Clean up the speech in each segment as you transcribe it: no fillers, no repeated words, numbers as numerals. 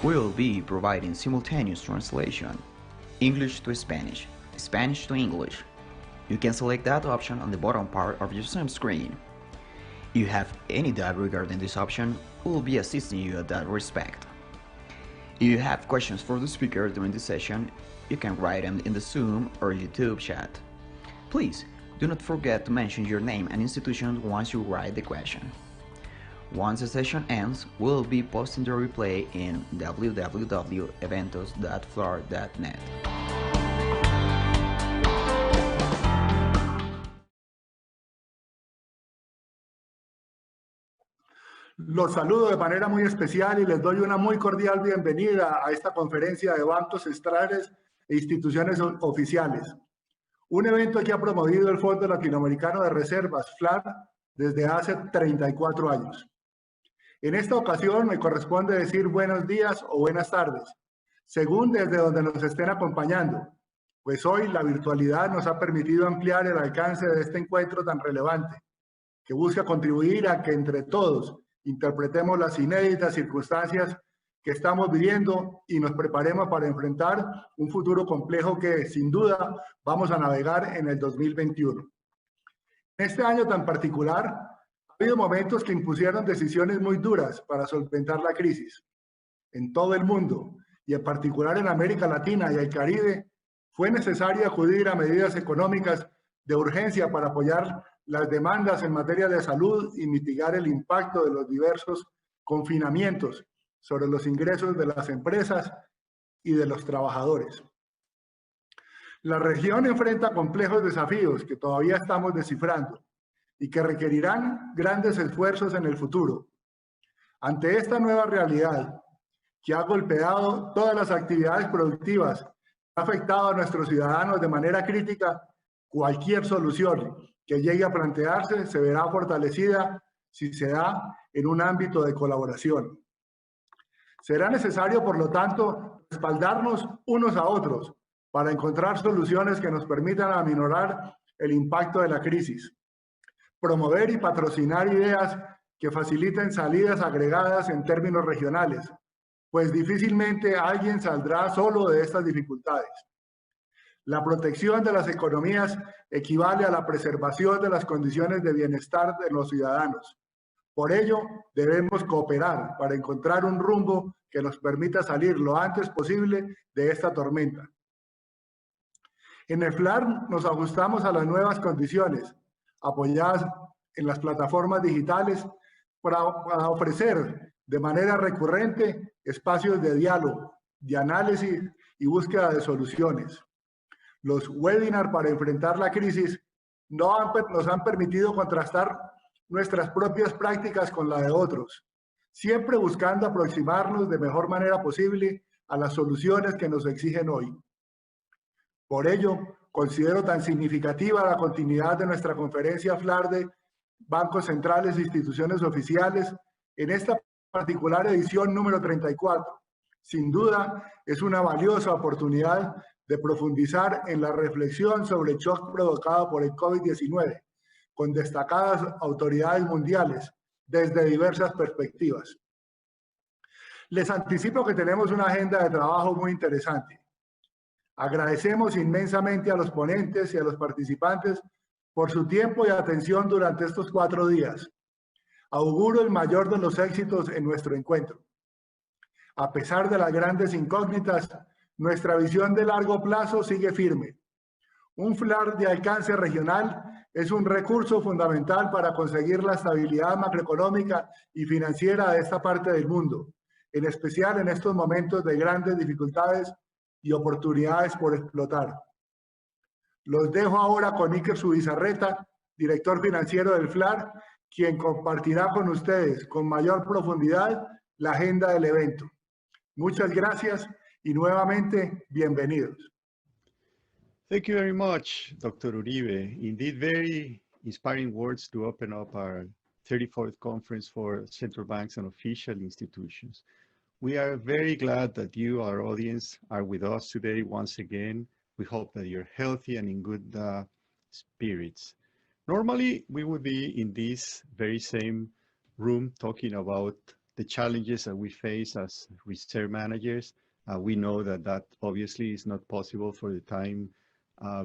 We'll be providing simultaneous translation, English to Spanish, Spanish to English. You can select that option on the bottom part of your Zoom screen. you have any doubt regarding this option, we will be assisting you at that respect. If you have questions for the speaker during this session, you can write them in the Zoom or YouTube chat. Please do not forget to mention your name and institution once you write the question. Once the session ends, we'll be posting the replay in www.eventos.flor.net. Los saludo de manera muy especial y les doy una muy cordial bienvenida a esta conferencia de bancos centrales e instituciones oficiales. Un evento que ha promovido el Fondo Latinoamericano de Reservas, FLAR, desde hace 34 años. En esta ocasión me corresponde decir buenos días o buenas tardes, según desde donde nos estén acompañando, pues hoy la virtualidad nos ha permitido ampliar el alcance de este encuentro tan relevante, que busca contribuir a que entre todos interpretemos las inéditas circunstancias que estamos viviendo y nos preparemos para enfrentar un futuro complejo que, sin duda, vamos a navegar en el 2021. En este año tan particular, ha habido momentos que impusieron decisiones muy duras para solventar la crisis. En todo el mundo, y en particular en América Latina y el Caribe, fue necesario acudir a medidas económicas de urgencia para apoyar las demandas en materia de salud y mitigar el impacto de los diversos confinamientos sobre los ingresos de las empresas y de los trabajadores. La región enfrenta complejos desafíos que todavía estamos descifrando y que requerirán grandes esfuerzos en el futuro. Ante esta nueva realidad que ha golpeado todas las actividades productivas, ha afectado a nuestros ciudadanos de manera crítica, cualquier solución que llegue a plantearse se verá fortalecida si se da en un ámbito de colaboración. Será necesario, por lo tanto, respaldarnos unos a otros para encontrar soluciones que nos permitan aminorar el impacto de la crisis, promover y patrocinar ideas que faciliten salidas agregadas en términos regionales, pues difícilmente alguien saldrá solo de estas dificultades. La protección de las economías equivale a la preservación de las condiciones de bienestar de los ciudadanos. Por ello, debemos cooperar para encontrar un rumbo que nos permita salir lo antes posible de esta tormenta. En el FLAR nos ajustamos a las nuevas condiciones, apoyadas en las plataformas digitales para ofrecer de manera recurrente espacios de diálogo, de análisis y búsqueda de soluciones. Los webinars para enfrentar la crisis nos han permitido contrastar nuestras propias prácticas con la de otros, siempre buscando aproximarnos de mejor manera posible a las soluciones que nos exigen hoy. Por ello, considero tan significativa la continuidad de nuestra conferencia FLAR de Bancos Centrales e Instituciones Oficiales en esta particular edición número 34. Sin duda, es una valiosa oportunidad de profundizar en la reflexión sobre el shock provocado por el COVID-19, con destacadas autoridades mundiales desde diversas perspectivas. Les anticipo que tenemos una agenda de trabajo muy interesante. Agradecemos inmensamente a los ponentes y a los participantes por su tiempo y atención durante estos 4 días. Auguro el mayor de los éxitos en nuestro encuentro. A pesar de las grandes incógnitas, nuestra visión de largo plazo sigue firme. Un FLAR de alcance regional es un recurso fundamental para conseguir la estabilidad macroeconómica y financiera de esta parte del mundo, en especial en estos momentos de grandes dificultades y oportunidades por explotar. Los dejo ahora con Iker Subizarreta, director financiero del FLAR, quien compartirá con ustedes con mayor profundidad la agenda del evento. Muchas gracias y nuevamente bienvenidos. Thank you very much, Dr. Uribe. Indeed, very inspiring words to open up our 34th conference for central banks and official institutions. We are very glad that you, our audience, are with us today once again. We hope that you're healthy and in good spirits. Normally, we would be in this very same room talking about the challenges that we face as reserve managers. We know that that obviously is not possible for the time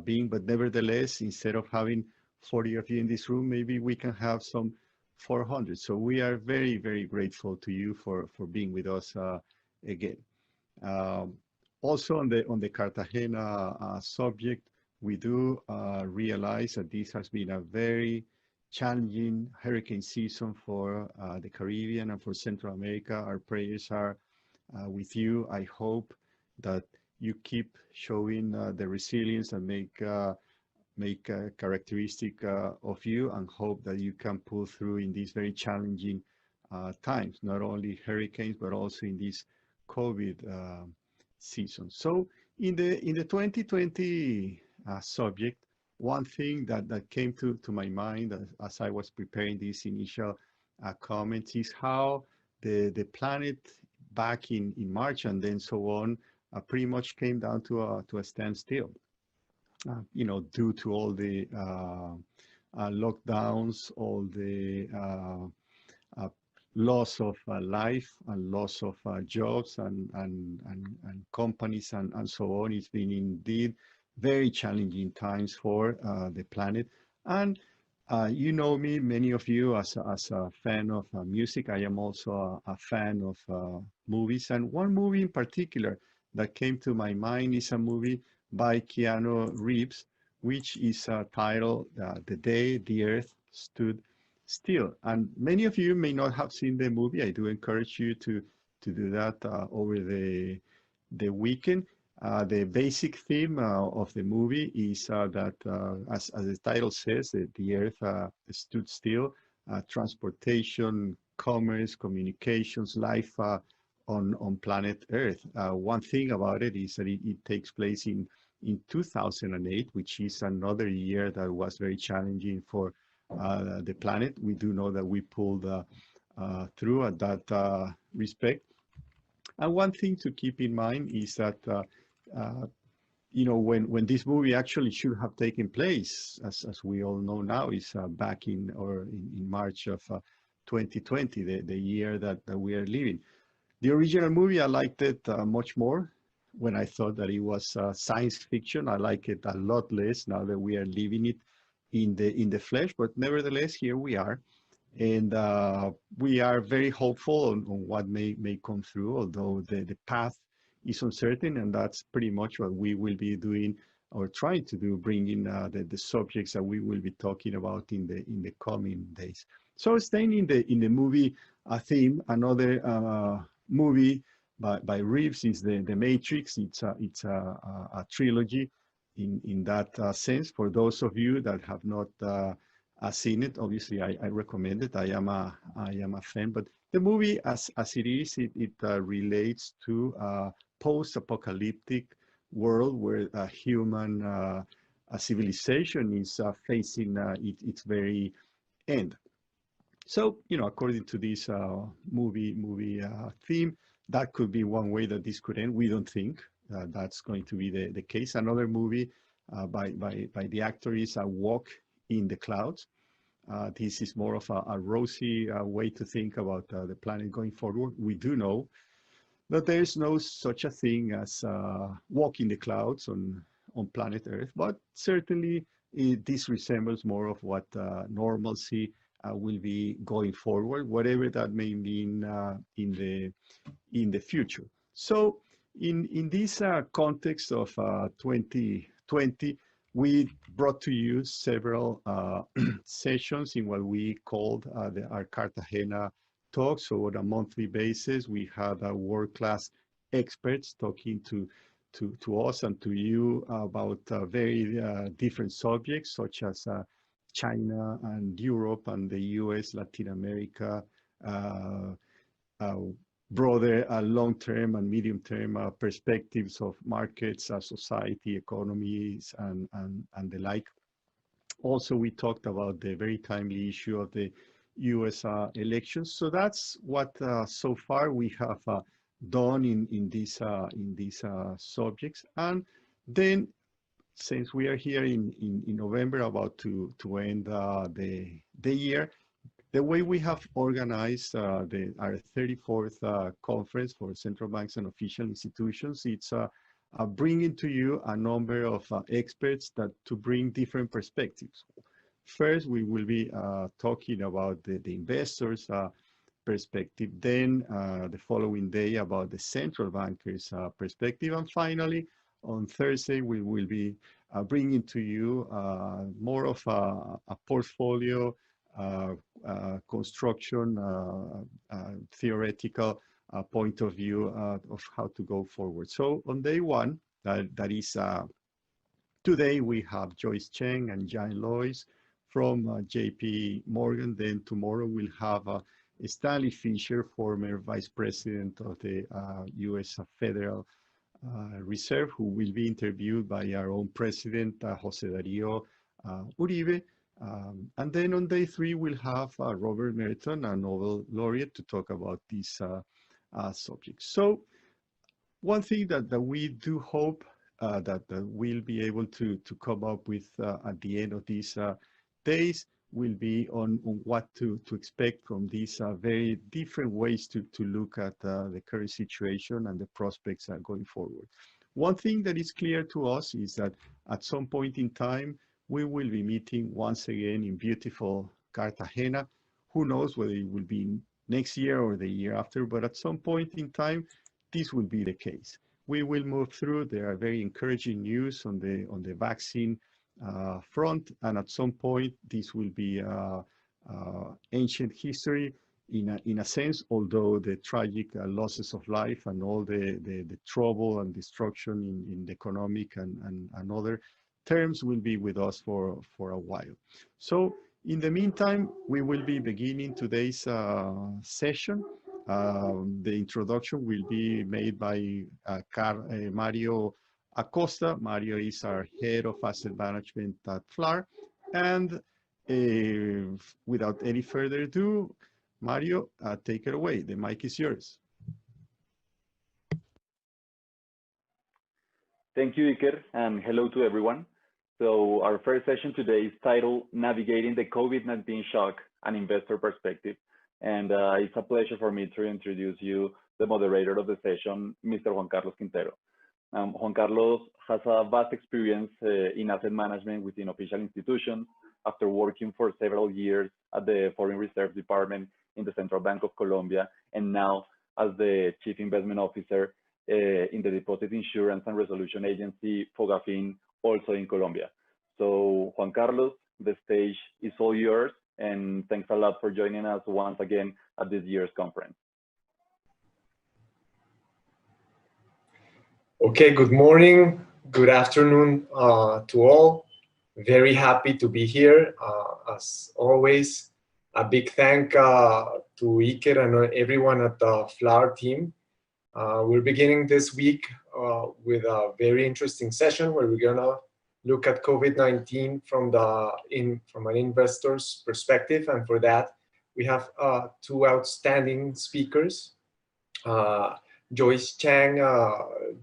being, but nevertheless, instead of having 40 of you in this room, maybe we can have some 400. So we are very, very grateful to you for being with us again. Um, Also on the Cartagena subject, we do realize that this has been a very challenging hurricane season for the Caribbean and for Central America. Our prayers are with you. I hope that you keep showing the resilience and make characteristic of you, and hope that you can pull through in these very challenging times, not only hurricanes, but also in this COVID season. So in the 2020 subject, one thing that came to my mind as I was preparing these initial comments is how the planet back in March and then so on pretty much came down to a standstill. Due to all the lockdowns, all the loss of life and loss of jobs and companies and so on. It's been indeed very challenging times for the planet. And you know me, many of you, as a fan of music. I am also a fan of movies. And one movie in particular that came to my mind is a movie by Keanu Reeves, which is titled The Day the Earth Stood Still. And many of you may not have seen the movie. I do encourage you to do that over the weekend. The basic theme of the movie is that, as the title says, the Earth stood still. Transportation, commerce, communications, life on planet Earth. One thing about it is that it takes place in 2008, which is another year that was very challenging for the planet. We do know that we pulled through at that respect. And one thing to keep in mind is that when this movie actually should have taken place, as we all know now, is back in March of 2020, the year that we are living. The original movie, I liked it much more when I thought that it was science fiction. I like it a lot less now that we are living it in the flesh. But nevertheless, here we are, and we are very hopeful on what may come through, although the path is uncertain, and that's pretty much what we will be doing or trying to do, bringing the subjects that we will be talking about in the coming days. So staying in the movie theme, another movie by Reeves is the Matrix. It's a trilogy in that sense. For those of you that have not seen it, obviously I recommend it. I am a fan. But the movie, as it is, it relates to a post-apocalyptic world where a human a civilization is facing its very end. So, according to this movie theme, that could be one way that this could end. We don't think that's going to be the case. Another movie by the actor is A Walk in the Clouds. This is more of a rosy way to think about the planet going forward. We do know that there's no such a thing as walk in the clouds on planet Earth, but certainly this resembles more of what normalcy will be going forward, whatever that may mean in the future. So in this context of 2020, we brought to you several sessions in what we called our Cartagena talks. So on a monthly basis, we had world-class experts talking to us and to you about very different subjects, such as China and Europe and the US, Latin America, broader long-term and medium-term perspectives of markets, society, economies, and the like. Also, we talked about the very timely issue of the US elections. So that's what so far we have done in these subjects. And then, since we are here in November, about to end the year, the way we have organized our 34th conference for central banks and official institutions, it's bringing to you a number of experts to bring different perspectives. First, we will be talking about the investors' perspective, then the following day about the central bankers' perspective, and finally, on Thursday, we will be bringing to you more of a portfolio construction, theoretical point of view of how to go forward. So on day one, that is today, we have Joyce Cheng and Jan Lois from JP Morgan. Then tomorrow we'll have Stanley Fischer, former Vice President of the U.S. Federal Reserve, who will be interviewed by our own President, Jose Dario Uribe. And then on day three, we'll have Robert Merton, a Nobel laureate, to talk about this subject. So one thing that we do hope that we'll be able to come up with at the end of these days will be on what to expect from these very different ways to look at the current situation and the prospects going forward. One thing that is clear to us is that at some point in time, we will be meeting once again in beautiful Cartagena. Who knows whether it will be next year or the year after, but at some point in time, this will be the case. We will move through. There are very encouraging news on the vaccine front, and at some point this will be ancient history in a sense, although the tragic losses of life and all the trouble and destruction in the economic and other terms will be with us for a while. So in the meantime, we will be beginning today's session. The introduction will be made by Mario Acosta. Mario is our head of asset management at FLAR. And without any further ado, Mario, take it away. The mic is yours. Thank you, Iker, and hello to everyone. So our first session today is titled Navigating the COVID-19 Shock, an Investor Perspective. And it's a pleasure for me to introduce you, the moderator of the session, Mr. Juan Carlos Quintero. Juan Carlos has a vast experience in asset management within official institutions after working for several years at the Foreign Reserve Department in the Central Bank of Colombia, and now as the Chief Investment Officer in the Deposit Insurance and Resolution Agency, FOGAFIN, also in Colombia. So Juan Carlos, the stage is all yours, and thanks a lot for joining us once again at this year's conference. Okay, good morning, good afternoon to all. Very happy to be here. As always, a big thank to Iker and everyone at the FLAR team. We're beginning this week with a very interesting session where we're gonna look at COVID-19 from an investor's perspective, and for that we have two outstanding speakers. Joyce Cheng,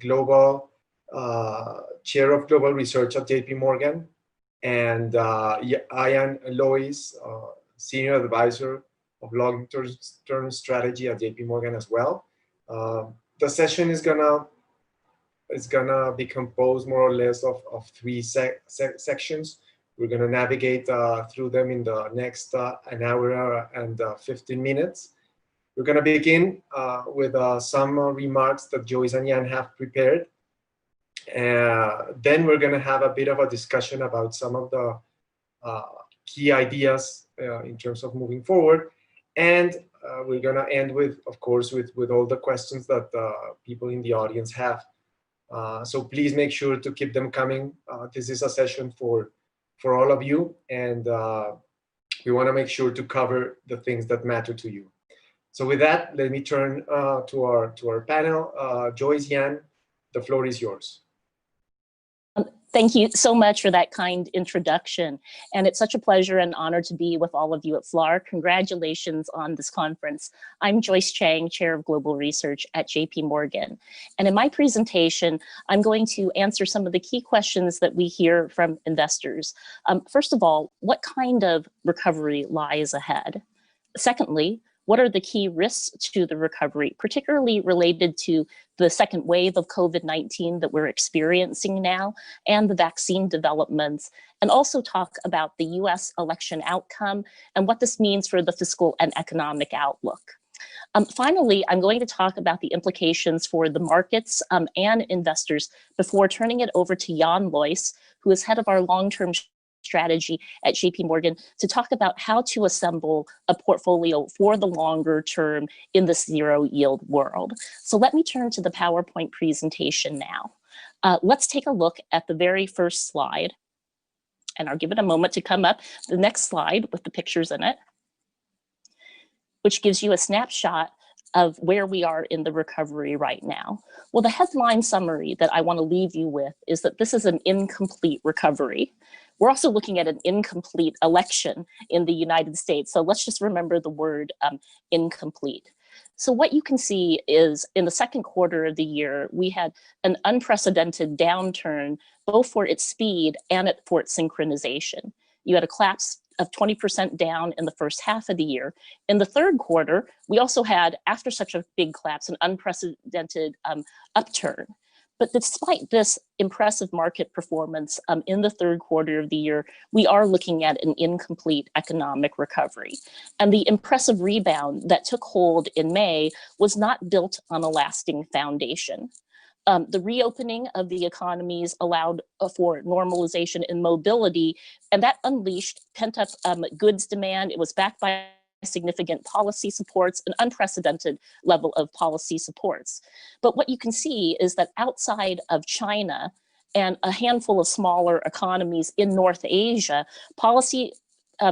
Global Chair of Global Research at JP Morgan, and Jan Lois, Senior Advisor of Long-Term Strategy at JP Morgan as well. The session is gonna be composed more or less of three sections. We're gonna navigate through them in the next an hour and 15 minutes. We're gonna begin with some remarks that Joyce and Jan have prepared. Then we're gonna have a bit of a discussion about some of the key ideas in terms of moving forward. And we're gonna end with, of course, with all the questions that people in the audience have. So please make sure to keep them coming. This is a session for all of you, and we wanna make sure to cover the things that matter to you. So with that, let me turn to our panel. Joyce, Jan, the floor is yours. Thank you so much for that kind introduction. And it's such a pleasure and honor to be with all of you at FLAR. Congratulations on this conference. I'm Joyce Cheng, Chair of Global Research at JP Morgan. And in my presentation, I'm going to answer some of the key questions that we hear from investors. First of all, what kind of recovery lies ahead? Secondly, what are the key risks to the recovery, particularly related to the second wave of COVID-19 that we're experiencing now and the vaccine developments, and also talk about the US election outcome and what this means for the fiscal and economic outlook. Finally, I'm going to talk about the implications for the markets and investors before turning it over to Jan Lois, who is head of our long-term strategy at JP Morgan, to talk about how to assemble a portfolio for the longer term in this zero yield world. So let me turn to the PowerPoint presentation now. Let's take a look at the very first slide, and I'll give it a moment to come up. The next slide with the pictures in it, which gives you a snapshot of where we are in the recovery right now. Well, the headline summary that I want to leave you with is that this is an incomplete recovery. We're also looking at an incomplete election in the United States. So let's just remember the word incomplete. So what you can see is in the second quarter of the year, we had an unprecedented downturn, both for its speed and for its synchronization. You had a collapse of 20% down in the first half of the year. In the third quarter, we also had, after such a big collapse, an unprecedented upturn. But despite this impressive market performance in the third quarter of the year, we are looking at an incomplete economic recovery. And the impressive rebound that took hold in May was not built on a lasting foundation. The reopening of the economies allowed for normalization in mobility, and that unleashed pent-up goods demand. It was backed by significant policy supports, an unprecedented level of policy supports. But what you can see is that outside of China and a handful of smaller economies in North Asia, policy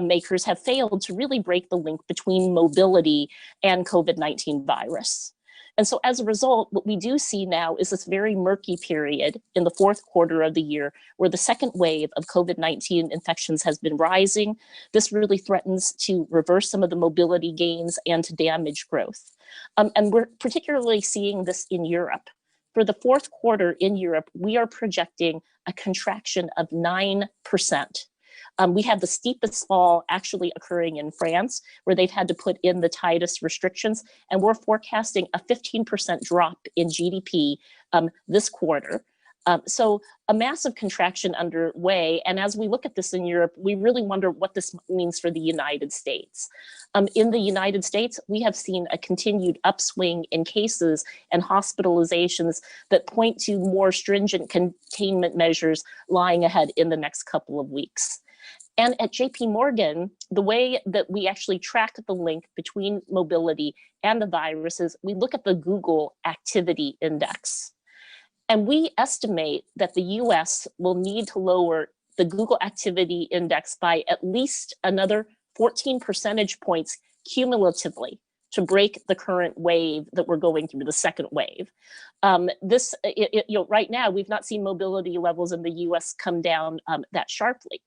makers have failed to really break the link between mobility and COVID-19 virus. And so as a result, what we do see now is this very murky period in the fourth quarter of the year where the second wave of COVID-19 infections has been rising. This really threatens to reverse some of the mobility gains and to damage growth. And we're particularly seeing this in Europe. For the fourth quarter in Europe, we are projecting a contraction of 9%. We have the steepest fall actually occurring in France, where they've had to put in the tightest restrictions, and we're forecasting a 15% drop in GDP this quarter. So a massive contraction underway, and as we look at this in Europe, we really wonder what this means for the United States. In the United States, we have seen a continued upswing in cases and hospitalizations that point to more stringent containment measures lying ahead in the next couple of weeks. And at JP Morgan, the way that we actually track the link between mobility and the virus is we look at the Google Activity Index. And we estimate that the US will need to lower the Google Activity Index by at least another 14 percentage points cumulatively to break the current wave that we're going through, the second wave. Right now, we've not seen mobility levels in the US come down that sharply.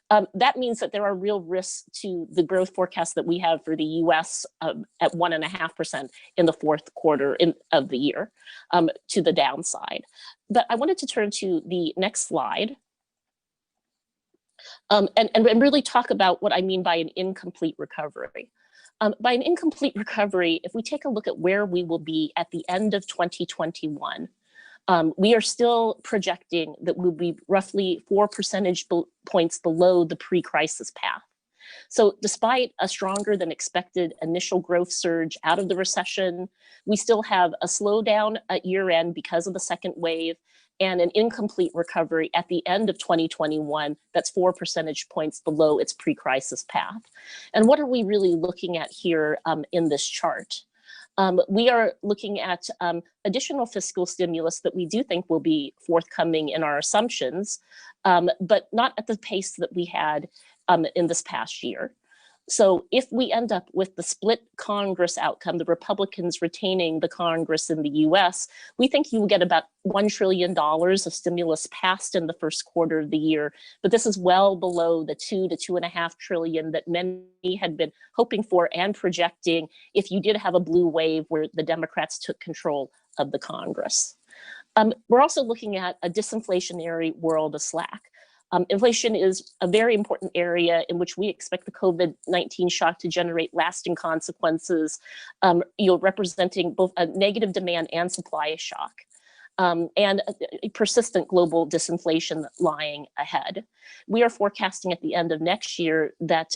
That means that there are real risks to the growth forecast that we have for the US at 1.5% in the fourth quarter of the year to the downside. But I wanted to turn to the next slide and really talk about what I mean by an incomplete recovery. By an incomplete recovery, if we take a look at where we will be at the end of 2021, we are still projecting that we'll be roughly 4 percentage points below the pre-crisis path. So despite a stronger than expected initial growth surge out of the recession, we still have a slowdown at year end because of the second wave and an incomplete recovery at the end of 2021 that's 4 percentage points below its pre-crisis path. And what are we really looking at here in this chart? We are looking at additional fiscal stimulus that we do think will be forthcoming in our assumptions, but not at the pace that we had in this past year. So if we end up with the split Congress outcome, the Republicans retaining the Congress in the US, we think you will get about $1 trillion of stimulus passed in the first quarter of the year. But this is well below the 2 to 2.5 trillion that many had been hoping for and projecting if you did have a blue wave where the Democrats took control of the Congress. We're also looking at a disinflationary world of slack. Inflation is a very important area in which we expect the COVID-19 shock to generate lasting consequences, representing both a negative demand and supply shock. And a persistent global disinflation lying ahead. We are forecasting at the end of next year that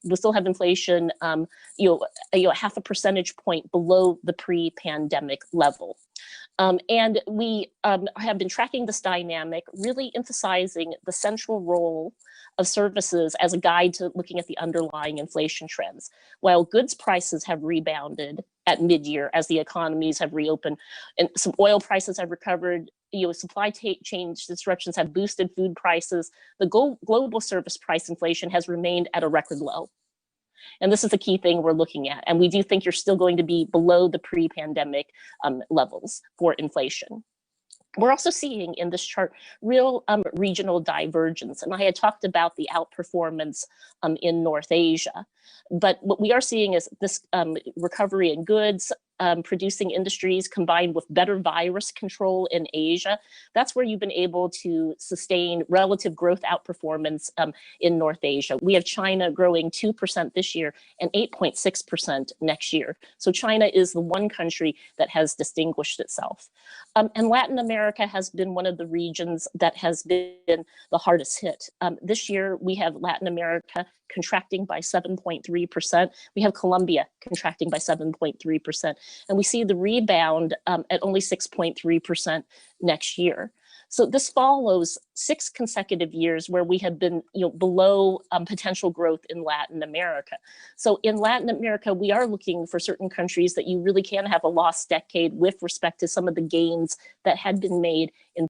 we'll still have inflation, half a percentage point below the pre-pandemic level. And we have been tracking this dynamic, really emphasizing the central role of services as a guide to looking at the underlying inflation trends. While goods prices have rebounded at mid-year as the economies have reopened and some oil prices have recovered, supply chain disruptions have boosted food prices, the global service price inflation has remained at a record low. And this is the key thing we're looking at. And we do think you're still going to be below the pre-pandemic levels for inflation. We're also seeing in this chart real regional divergence. And I had talked about the outperformance in North Asia. But what we are seeing is this recovery in goods, producing industries combined with better virus control in Asia. That's where you've been able to sustain relative growth outperformance in North Asia. We have China growing 2% this year and 8.6% next year. So China is the one country that has distinguished itself. And Latin America has been one of the regions that has been the hardest hit. This year, we have Latin America contracting by 7.3%. We have Colombia contracting by 7.3%. And we see the rebound at only 6.3% next year. So this follows 6 consecutive years where we have been below potential growth in Latin America. So in Latin America, we are looking for certain countries that you really can have a lost decade with respect to some of the gains that had been made in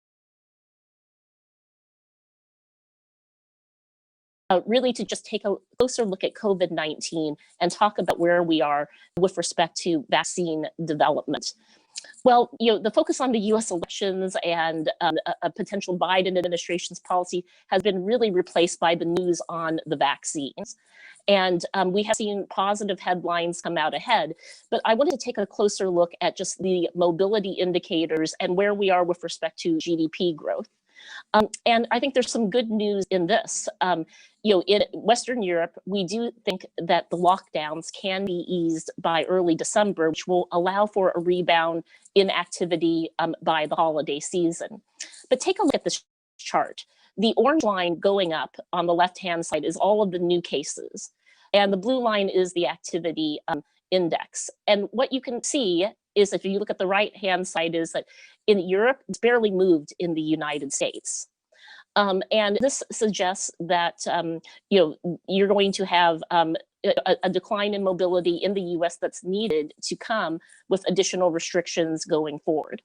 really to just take a closer look at COVID-19 and talk about where we are with respect to vaccine development. Well, the focus on the US elections and a potential Biden administration's policy has been really replaced by the news on the vaccines. And we have seen positive headlines come out ahead, but I wanted to take a closer look at just the mobility indicators and where we are with respect to GDP growth. And I think there's some good news in this. In Western Europe, we do think that the lockdowns can be eased by early December, which will allow for a rebound in activity by the holiday season. But take a look at this chart. The orange line going up on the left-hand side is all of the new cases, and the blue line is the activity index. And what you can see is, if you look at the right-hand side, is that in Europe, it's barely moved in the United States. And this suggests that you're going to have a decline in mobility in the US that's needed to come with additional restrictions going forward.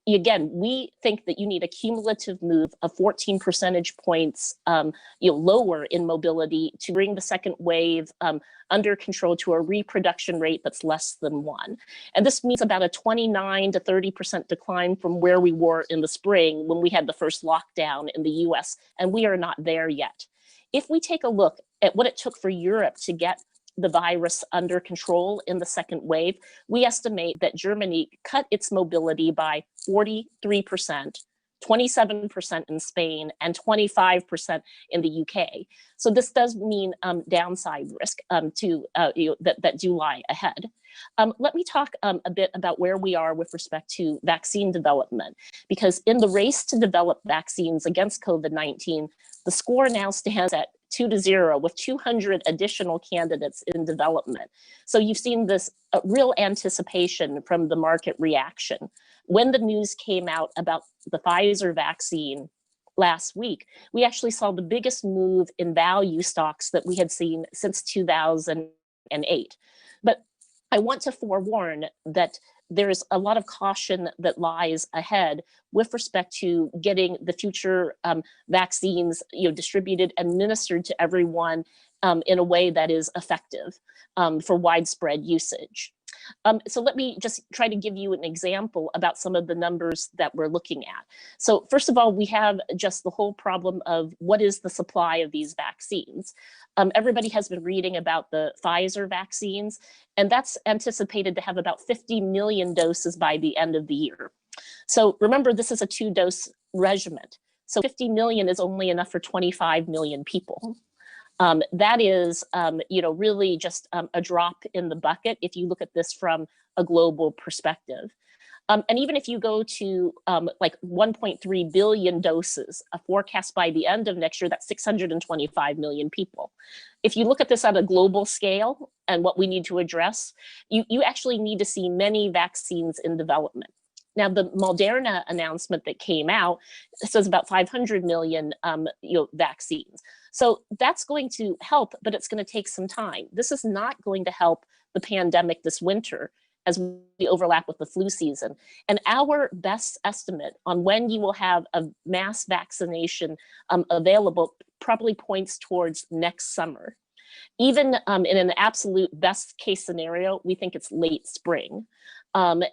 Again, we think that you need a cumulative move of 14 percentage points lower in mobility to bring the second wave under control to a reproduction rate that's less than 1. And this means about a 29 to 30% decline from where we were in the spring when we had the first lockdown in the US, and we are not there yet. If we take a look at what it took for Europe to get the virus under control in the second wave, we estimate that Germany cut its mobility by 43%, 27% in Spain, and 25% in the UK. So this does mean downside risk that do lie ahead. Let me talk a bit about where we are with respect to vaccine development, because in the race to develop vaccines against COVID-19, the score now stands at 2-0 with 200 additional candidates in development. So you've seen this real anticipation from the market reaction. When the news came out about the Pfizer vaccine last week, we actually saw the biggest move in value stocks that we had seen since 2008. But I want to forewarn that there's a lot of caution that lies ahead with respect to getting the future vaccines distributed and administered to everyone in a way that is effective for widespread usage. So let me just try to give you an example about some of the numbers that we're looking at. So first of all, we have just the whole problem of what is the supply of these vaccines. Everybody has been reading about the Pfizer vaccines, and that's anticipated to have about 50 million doses by the end of the year. So remember, this is a 2-dose regimen. So 50 million is only enough for 25 million people. That is, really just a drop in the bucket if you look at this from a global perspective. And even if you go to like 1.3 billion doses, a forecast by the end of next year, that's 625 million people. If you look at this at a global scale and what we need to address, you actually need to see many vaccines in development. Now, the Moderna announcement that came out says about 500 million vaccines. So that's going to help, but it's going to take some time. This is not going to help the pandemic this winter as we overlap with the flu season. And our best estimate on when you will have a mass vaccination available probably points towards next summer. Even in an absolute best case scenario, we think it's late spring.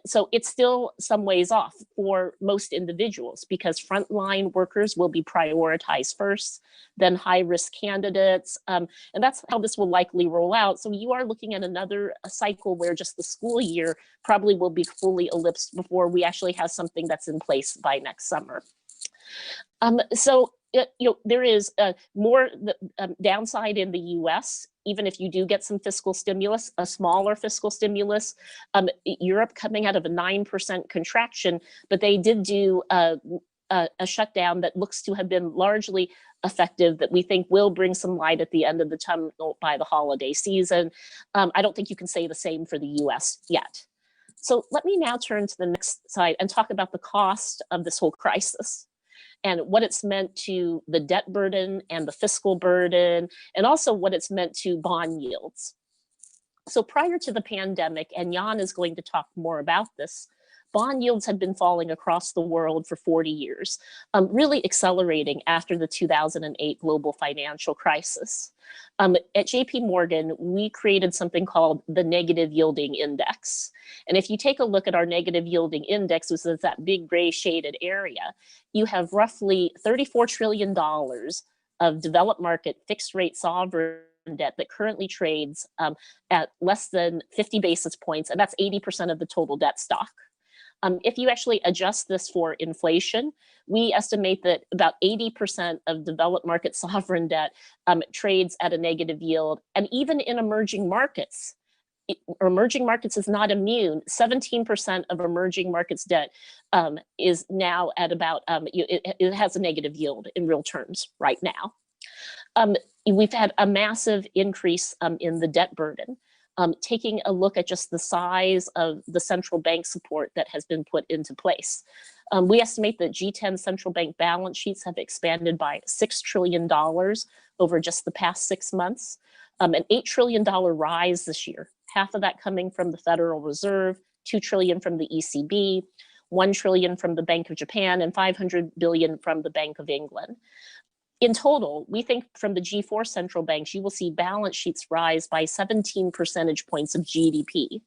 So it's still some ways off for most individuals because frontline workers will be prioritized first, then high-risk candidates, and that's how this will likely roll out. So you are looking at another cycle where just the school year probably will be fully ellipsed before we actually have something that's in place by next summer. There is more downside in the US, even if you do get some fiscal stimulus, a smaller fiscal stimulus. Europe coming out of a 9% contraction, but they did do a shutdown that looks to have been largely effective that we think will bring some light at the end of the tunnel by the holiday season. I don't think you can say the same for the US yet. So let me now turn to the next slide and talk about the cost of this whole crisis and what it's meant to the debt burden and the fiscal burden, and also what it's meant to bond yields. So prior to the pandemic, and Jan is going to talk more about this, bond yields had been falling across the world for 40 years, really accelerating after the 2008 global financial crisis. At JP Morgan, we created something called the negative yielding index. And if you take a look at our negative yielding index, which is that big gray shaded area, you have roughly $34 trillion of developed market fixed rate sovereign debt that currently trades at less than 50 basis points, and that's 80% of the total debt stock. If you actually adjust this for inflation, we estimate that about 80% of developed market sovereign debt trades at a negative yield. And even in emerging markets is not immune. 17% of emerging markets debt is now at about, it has a negative yield in real terms right now. We've had a massive increase in the debt burden. Taking a look at just the size of the central bank support that has been put into place. We estimate that G10 central bank balance sheets have expanded by $6 trillion over just the past 6 months, an $8 trillion rise this year, half of that coming from the Federal Reserve, $2 trillion from the ECB, $1 trillion from the Bank of Japan, and $500 billion from the Bank of England. In total, we think from the G4 central banks, you will see balance sheets rise by 17 percentage points of GDP.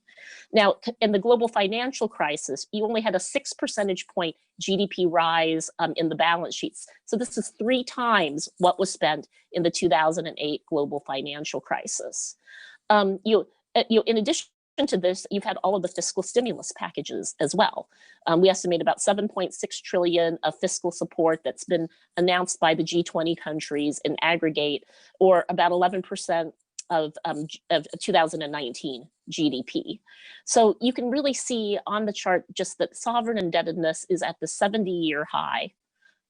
Now, in the global financial crisis, you only had a 6 percentage point GDP rise in the balance sheets. So this is 3 times what was spent in the 2008 global financial crisis. In addition to this, you've had all of the fiscal stimulus packages as well. We estimate about 7.6 trillion of fiscal support that's been announced by the G20 countries in aggregate, or about 11% of 2019 GDP. So you can really see on the chart just that sovereign indebtedness is at the 70-year high.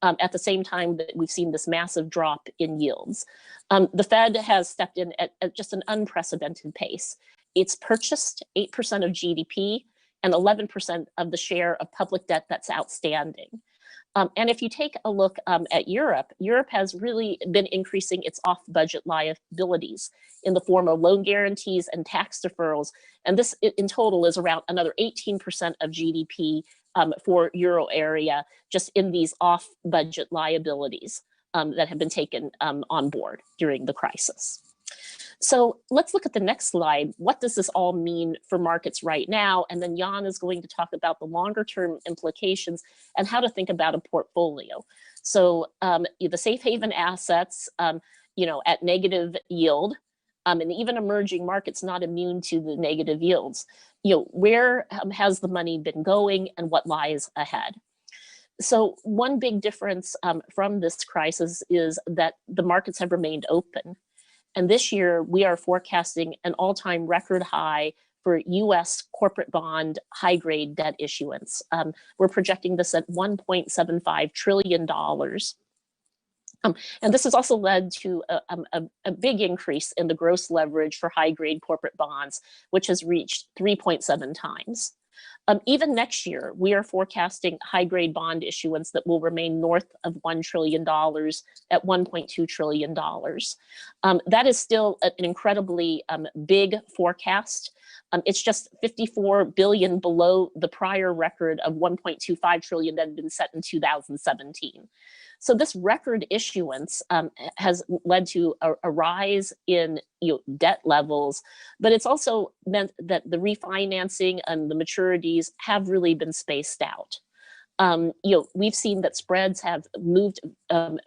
At the same time that we've seen this massive drop in yields. The Fed has stepped in at just an unprecedented pace. It's purchased 8% of GDP and 11% of the share of public debt that's outstanding. And if you take a look at Europe, Europe has really been increasing its off-budget liabilities in the form of loan guarantees and tax deferrals. And this in total is around another 18% of GDP for Euro area, just in these off-budget liabilities that have been taken on board during the crisis. So let's look at the next slide. What does this all mean for markets right now? And then Jan is going to talk about the longer term implications and how to think about a portfolio. So the safe haven assets, at negative yield, and even emerging markets not immune to the negative yields. Where has the money been going and what lies ahead? So one big difference from this crisis is that the markets have remained open. And this year, we are forecasting an all-time record high for US corporate bond high-grade debt issuance. We're projecting this at $1.75 trillion. And this has also led to a big increase in the gross leverage for high-grade corporate bonds, which has reached 3.7 times. Even next year, we are forecasting high-grade bond issuance that will remain north of $1 trillion at $1.2 trillion. That is still an incredibly big forecast. It's just 54 billion below the prior record of 1.25 trillion that had been set in 2017. So this record issuance has led to a rise in debt levels, but it's also meant that the refinancing and the maturities have really been spaced out. We've seen that spreads have moved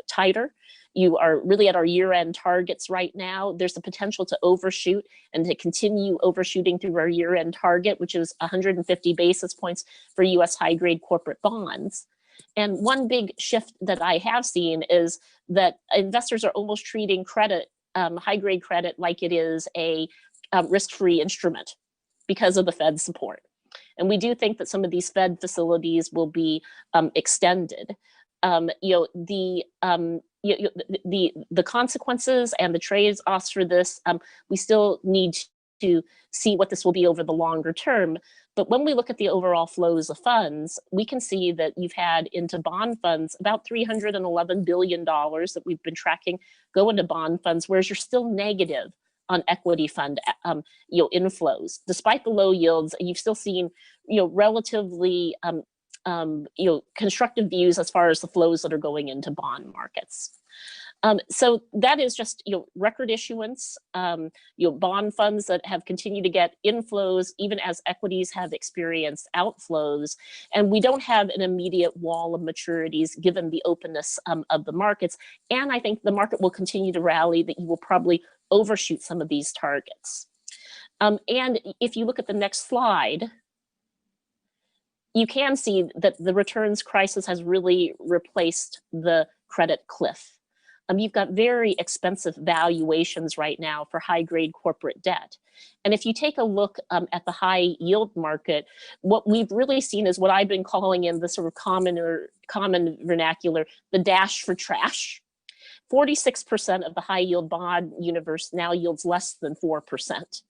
tighter. You are really at our year-end targets right now. There's the potential to overshoot and to continue overshooting through our year-end target, which is 150 basis points for US high-grade corporate bonds. And one big shift that I have seen is that investors are almost treating credit, high-grade credit, like it is a risk-free instrument because of the Fed support. And we do think that some of these Fed facilities will be extended. The consequences and the trade-offs for this, we still need to see what this will be over the longer term. But when we look at the overall flows of funds, we can see that you've had into bond funds about $311 billion that we've been tracking go into bond funds, whereas you're still negative on equity fund inflows. Despite the low yields, you've still seen relatively constructive views as far as the flows that are going into bond markets. So that is just record issuance, bond funds that have continued to get inflows even as equities have experienced outflows, and we don't have an immediate wall of maturities given the openness of the markets. And I think the market will continue to rally, that you will probably overshoot some of these targets. And if you look at the next slide, you can see that the returns crisis has really replaced the credit cliff. You've got very expensive valuations right now for high-grade corporate debt. And if you take a look at the high yield market, what we've really seen is what I've been calling in the sort of common vernacular, the dash for trash. 46% of the high yield bond universe now yields less than 4%.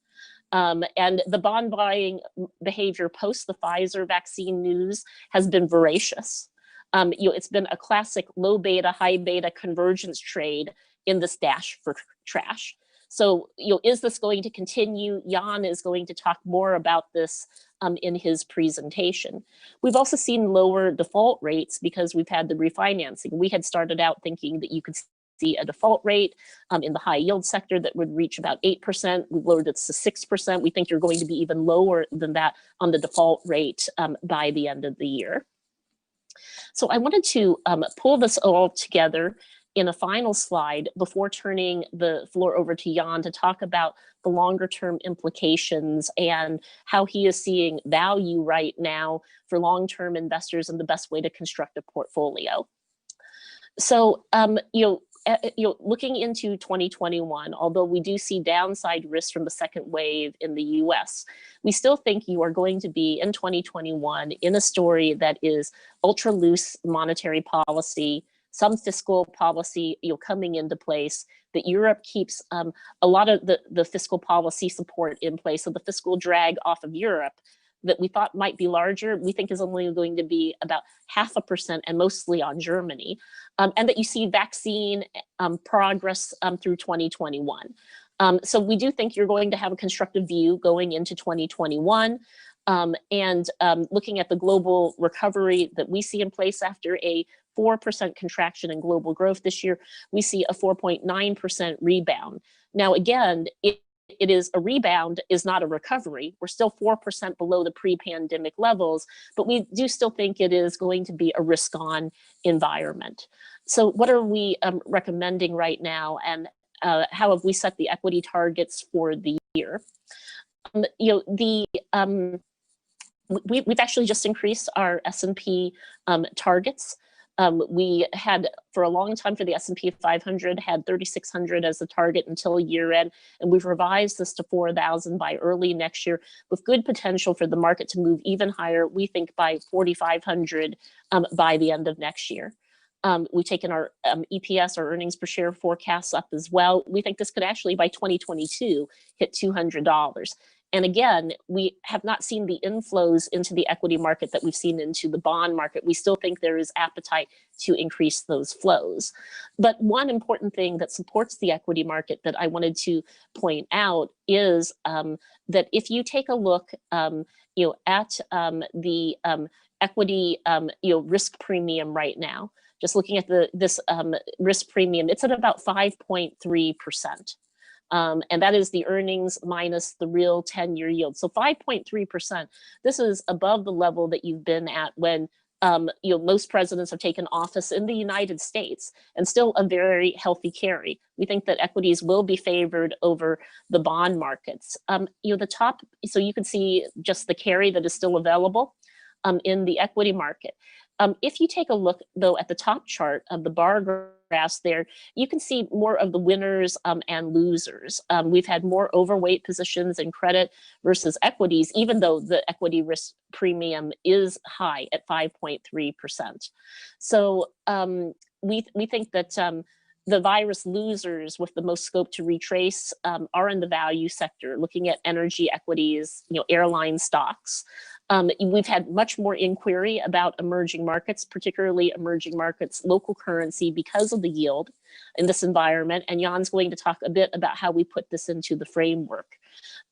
And the bond buying behavior post the Pfizer vaccine news has been voracious. It's been a classic low beta, high beta convergence trade in this dash for trash. So, is this going to continue? Jan is going to talk more about this in his presentation. We've also seen lower default rates because we've had the refinancing. We had started out thinking that you could see a default rate in the high yield sector that would reach about 8%. We've lowered it to 6%. We think you're going to be even lower than that on the default rate by the end of the year. So I wanted to pull this all together in a final slide before turning the floor over to Jan to talk about the longer term implications and how he is seeing value right now for long-term investors and the best way to construct a portfolio. So, looking into 2021, although we do see downside risks from the second wave in the US, we still think you are going to be in 2021 in a story that is ultra loose monetary policy, some fiscal policy coming into place, that Europe keeps a lot of the fiscal policy support in place. So the fiscal drag off of Europe that we thought might be larger, we think is only going to be about 0.5% and mostly on Germany. And that you see vaccine progress through 2021. So we do think you're going to have a constructive view going into 2021. And looking at the global recovery that we see in place after a 4% contraction in global growth this year, we see a 4.9% rebound. Now, again, it is a rebound, is not a recovery. We're still 4% below the pre-pandemic levels, but we do still think it is going to be a risk-on environment. So what are we recommending right now, and how have we set the equity targets for the year? we've actually just increased our S&P targets. We had, for a long time, for the S&P 500, had 3,600 as the target until year end, and we've revised this to 4,000 by early next year, with good potential for the market to move even higher, we think by 4,500 by the end of next year. We've taken our EPS, our earnings per share forecasts up as well. We think this could actually, by 2022, hit $200. And again, we have not seen the inflows into the equity market that we've seen into the bond market. We still think there is appetite to increase those flows. But one important thing that supports the equity market that I wanted to point out is that if you take a look at the equity risk premium right now, just looking at this risk premium, it's at about 5.3%. And that is the earnings minus the real 10-year yield. So 5.3%, this is above the level that you've been at when most presidents have taken office in the United States, and still a very healthy carry. We think that equities will be favored over the bond markets. The top, so you can see just the carry that is still available in the equity market. If you take a look, though, at the top chart of the bar graphs there, you can see more of the winners and losers. We've had more overweight positions in credit versus equities, even though the equity risk premium is high at 5.3%. So we think that the virus losers with the most scope to retrace are in the value sector, looking at energy equities, airline stocks. We've had much more inquiry about emerging markets, particularly emerging markets, local currency, because of the yield in this environment. And Jan's going to talk a bit about how we put this into the framework.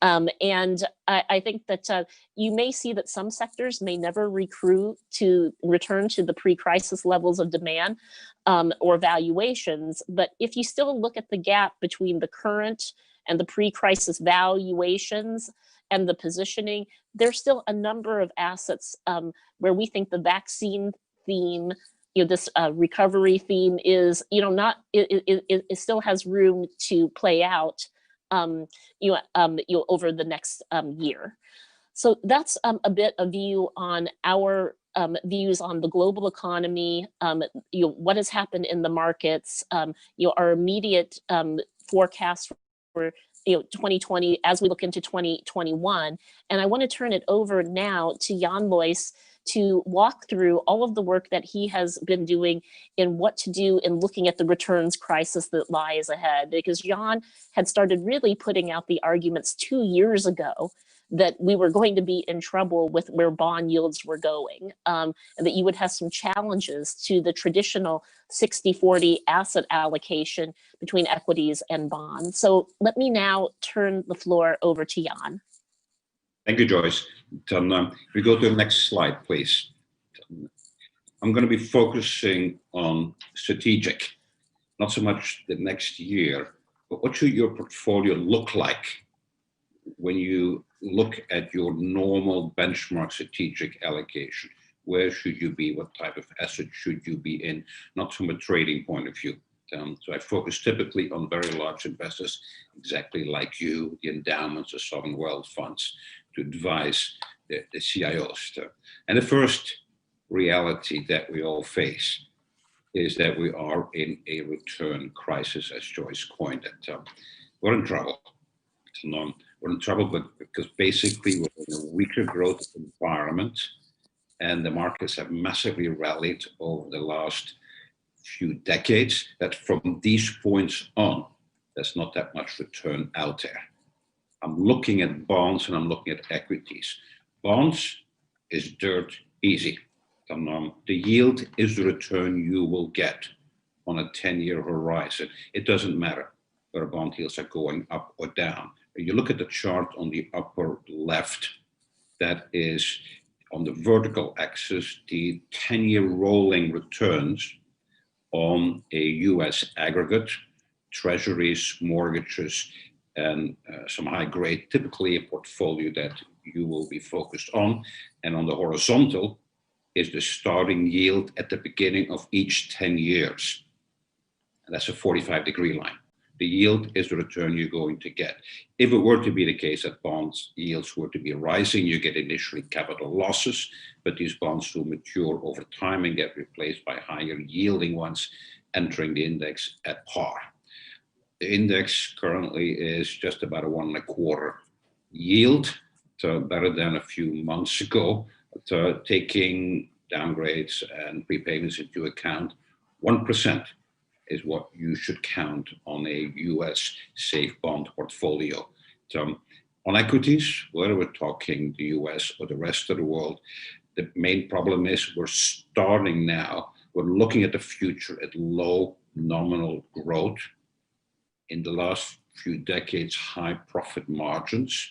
And I think that you may see that some sectors may never return to the pre-crisis levels of demand or valuations. But if you still look at the gap between the current and the pre-crisis valuations and the positioning, there's still a number of assets where we think the vaccine theme, this recovery theme is, it still has room to play out, over the next year. So that's a bit of view on our views on the global economy, what has happened in the markets, our immediate forecast for 2020 as we look into 2021. And I want to turn it over now to Jan Loijs to walk through all of the work that he has been doing in what to do in looking at the returns crisis that lies ahead. Because Jan had started really putting out the arguments 2 years ago that we were going to be in trouble with where bond yields were going, and that you would have some challenges to the traditional 60-40 asset allocation between equities and bonds. So let me now turn the floor over to Jan. Thank you, Joyce. We go to the next slide, please. I'm going to be focusing on strategic, not so much the next year, but what should your portfolio look like when you look at your normal benchmark strategic allocation? Where should you be? What type of asset should you be in? Not from a trading point of view. So I focus typically on very large investors, exactly like you, the endowments, the sovereign wealth funds, to advise the CIOs. And the first reality that we all face is that we are in a return crisis, as Joyce coined it. We're in trouble. We're in trouble because basically we're in a weaker growth environment, and the markets have massively rallied over the last few decades, that from these points on, there's not that much return out there. I'm looking at bonds and I'm looking at equities. Bonds is dirt easy. The yield is the return you will get on a 10-year horizon. It doesn't matter whether bond yields are going up or down. You look at the chart on the upper left, that is on the vertical axis, the 10-year rolling returns on a US aggregate, treasuries, mortgages, and some high grade, typically a portfolio that you will be focused on. And on the horizontal is the starting yield at the beginning of each 10 years. And that's a 45-degree line. The yield is the return you're going to get. If it were to be the case that bonds yields were to be rising, you get initially capital losses, but these bonds will mature over time and get replaced by higher yielding ones entering the index at par. The index currently is just about a 1.25 yield, so better than a few months ago. So taking downgrades and prepayments into account, 1% is what you should count on a US safe bond portfolio. So on equities, whether we're talking the US or the rest of the world, the main problem is we're starting now, we're looking at the future at low nominal growth. In the last few decades, high profit margins,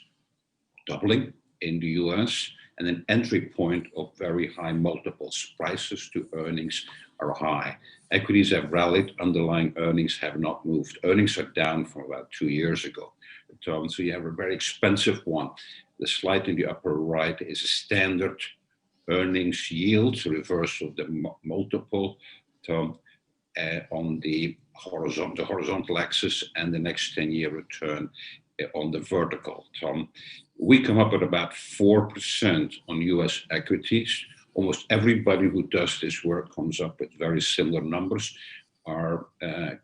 doubling in the US, and an entry point of very high multiples. Prices to earnings are high. Equities have rallied, underlying earnings have not moved. Earnings are down from about 2 years ago. So you have a very expensive one. The slide in the upper right is a standard earnings yield, reverse of the multiple on the horizontal axis, and the next 10-year return on the vertical. We come up at about 4% on US equities. Almost everybody who does this work comes up with very similar numbers. Our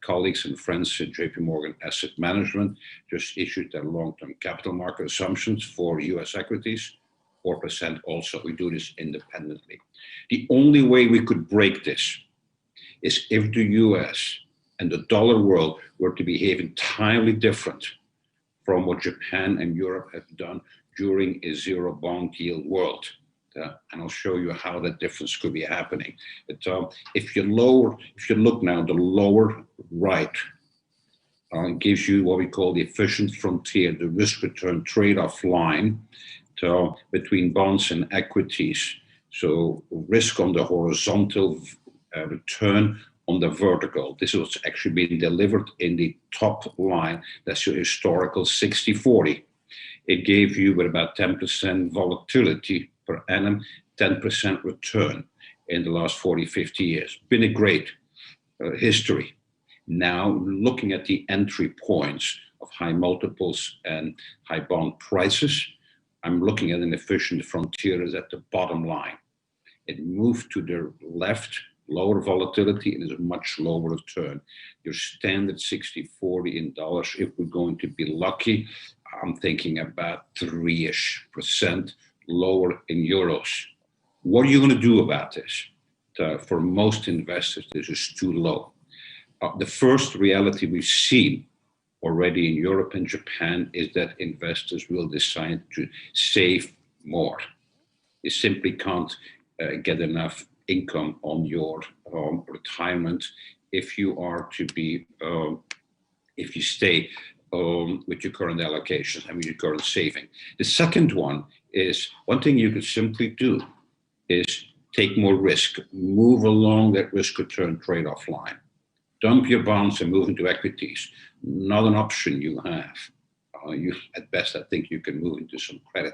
colleagues and friends at JP Morgan Asset Management just issued their long-term capital market assumptions for US equities, 4% also. We do this independently. The only way we could break this is if the US and the dollar world were to behave entirely different from what Japan and Europe have done during a zero bond yield world. And I'll show you how that difference could be happening. If you look now, the lower right gives you what we call the efficient frontier, the risk-return trade-off line between bonds and equities. So risk on the horizontal, return on the vertical. This is what's actually being delivered in the top line. That's your historical 60-40. It gave you with about 10% volatility per annum, 10% return in the last 40, 50 years. Been a great history. Now looking at the entry points of high multiples and high bond prices, I'm looking at an efficient frontier is at the bottom line. It moved to the left, lower volatility, and is a much lower return. Your standard 60-40 in dollars, if we're going to be lucky, I'm thinking about 3-ish% lower in euros. What are you going to do about this? For most investors, this is too low. The first reality we've seen already in Europe and Japan is that investors will decide to save more. You simply can't get enough income on your retirement if you are to be, if you stay with your current allocations and with your current saving. The second one is, one thing you could simply do is take more risk, move along that risk-return trade-off line. Dump your bonds and move into equities. Not an option you have. At best, I think you can move into some credit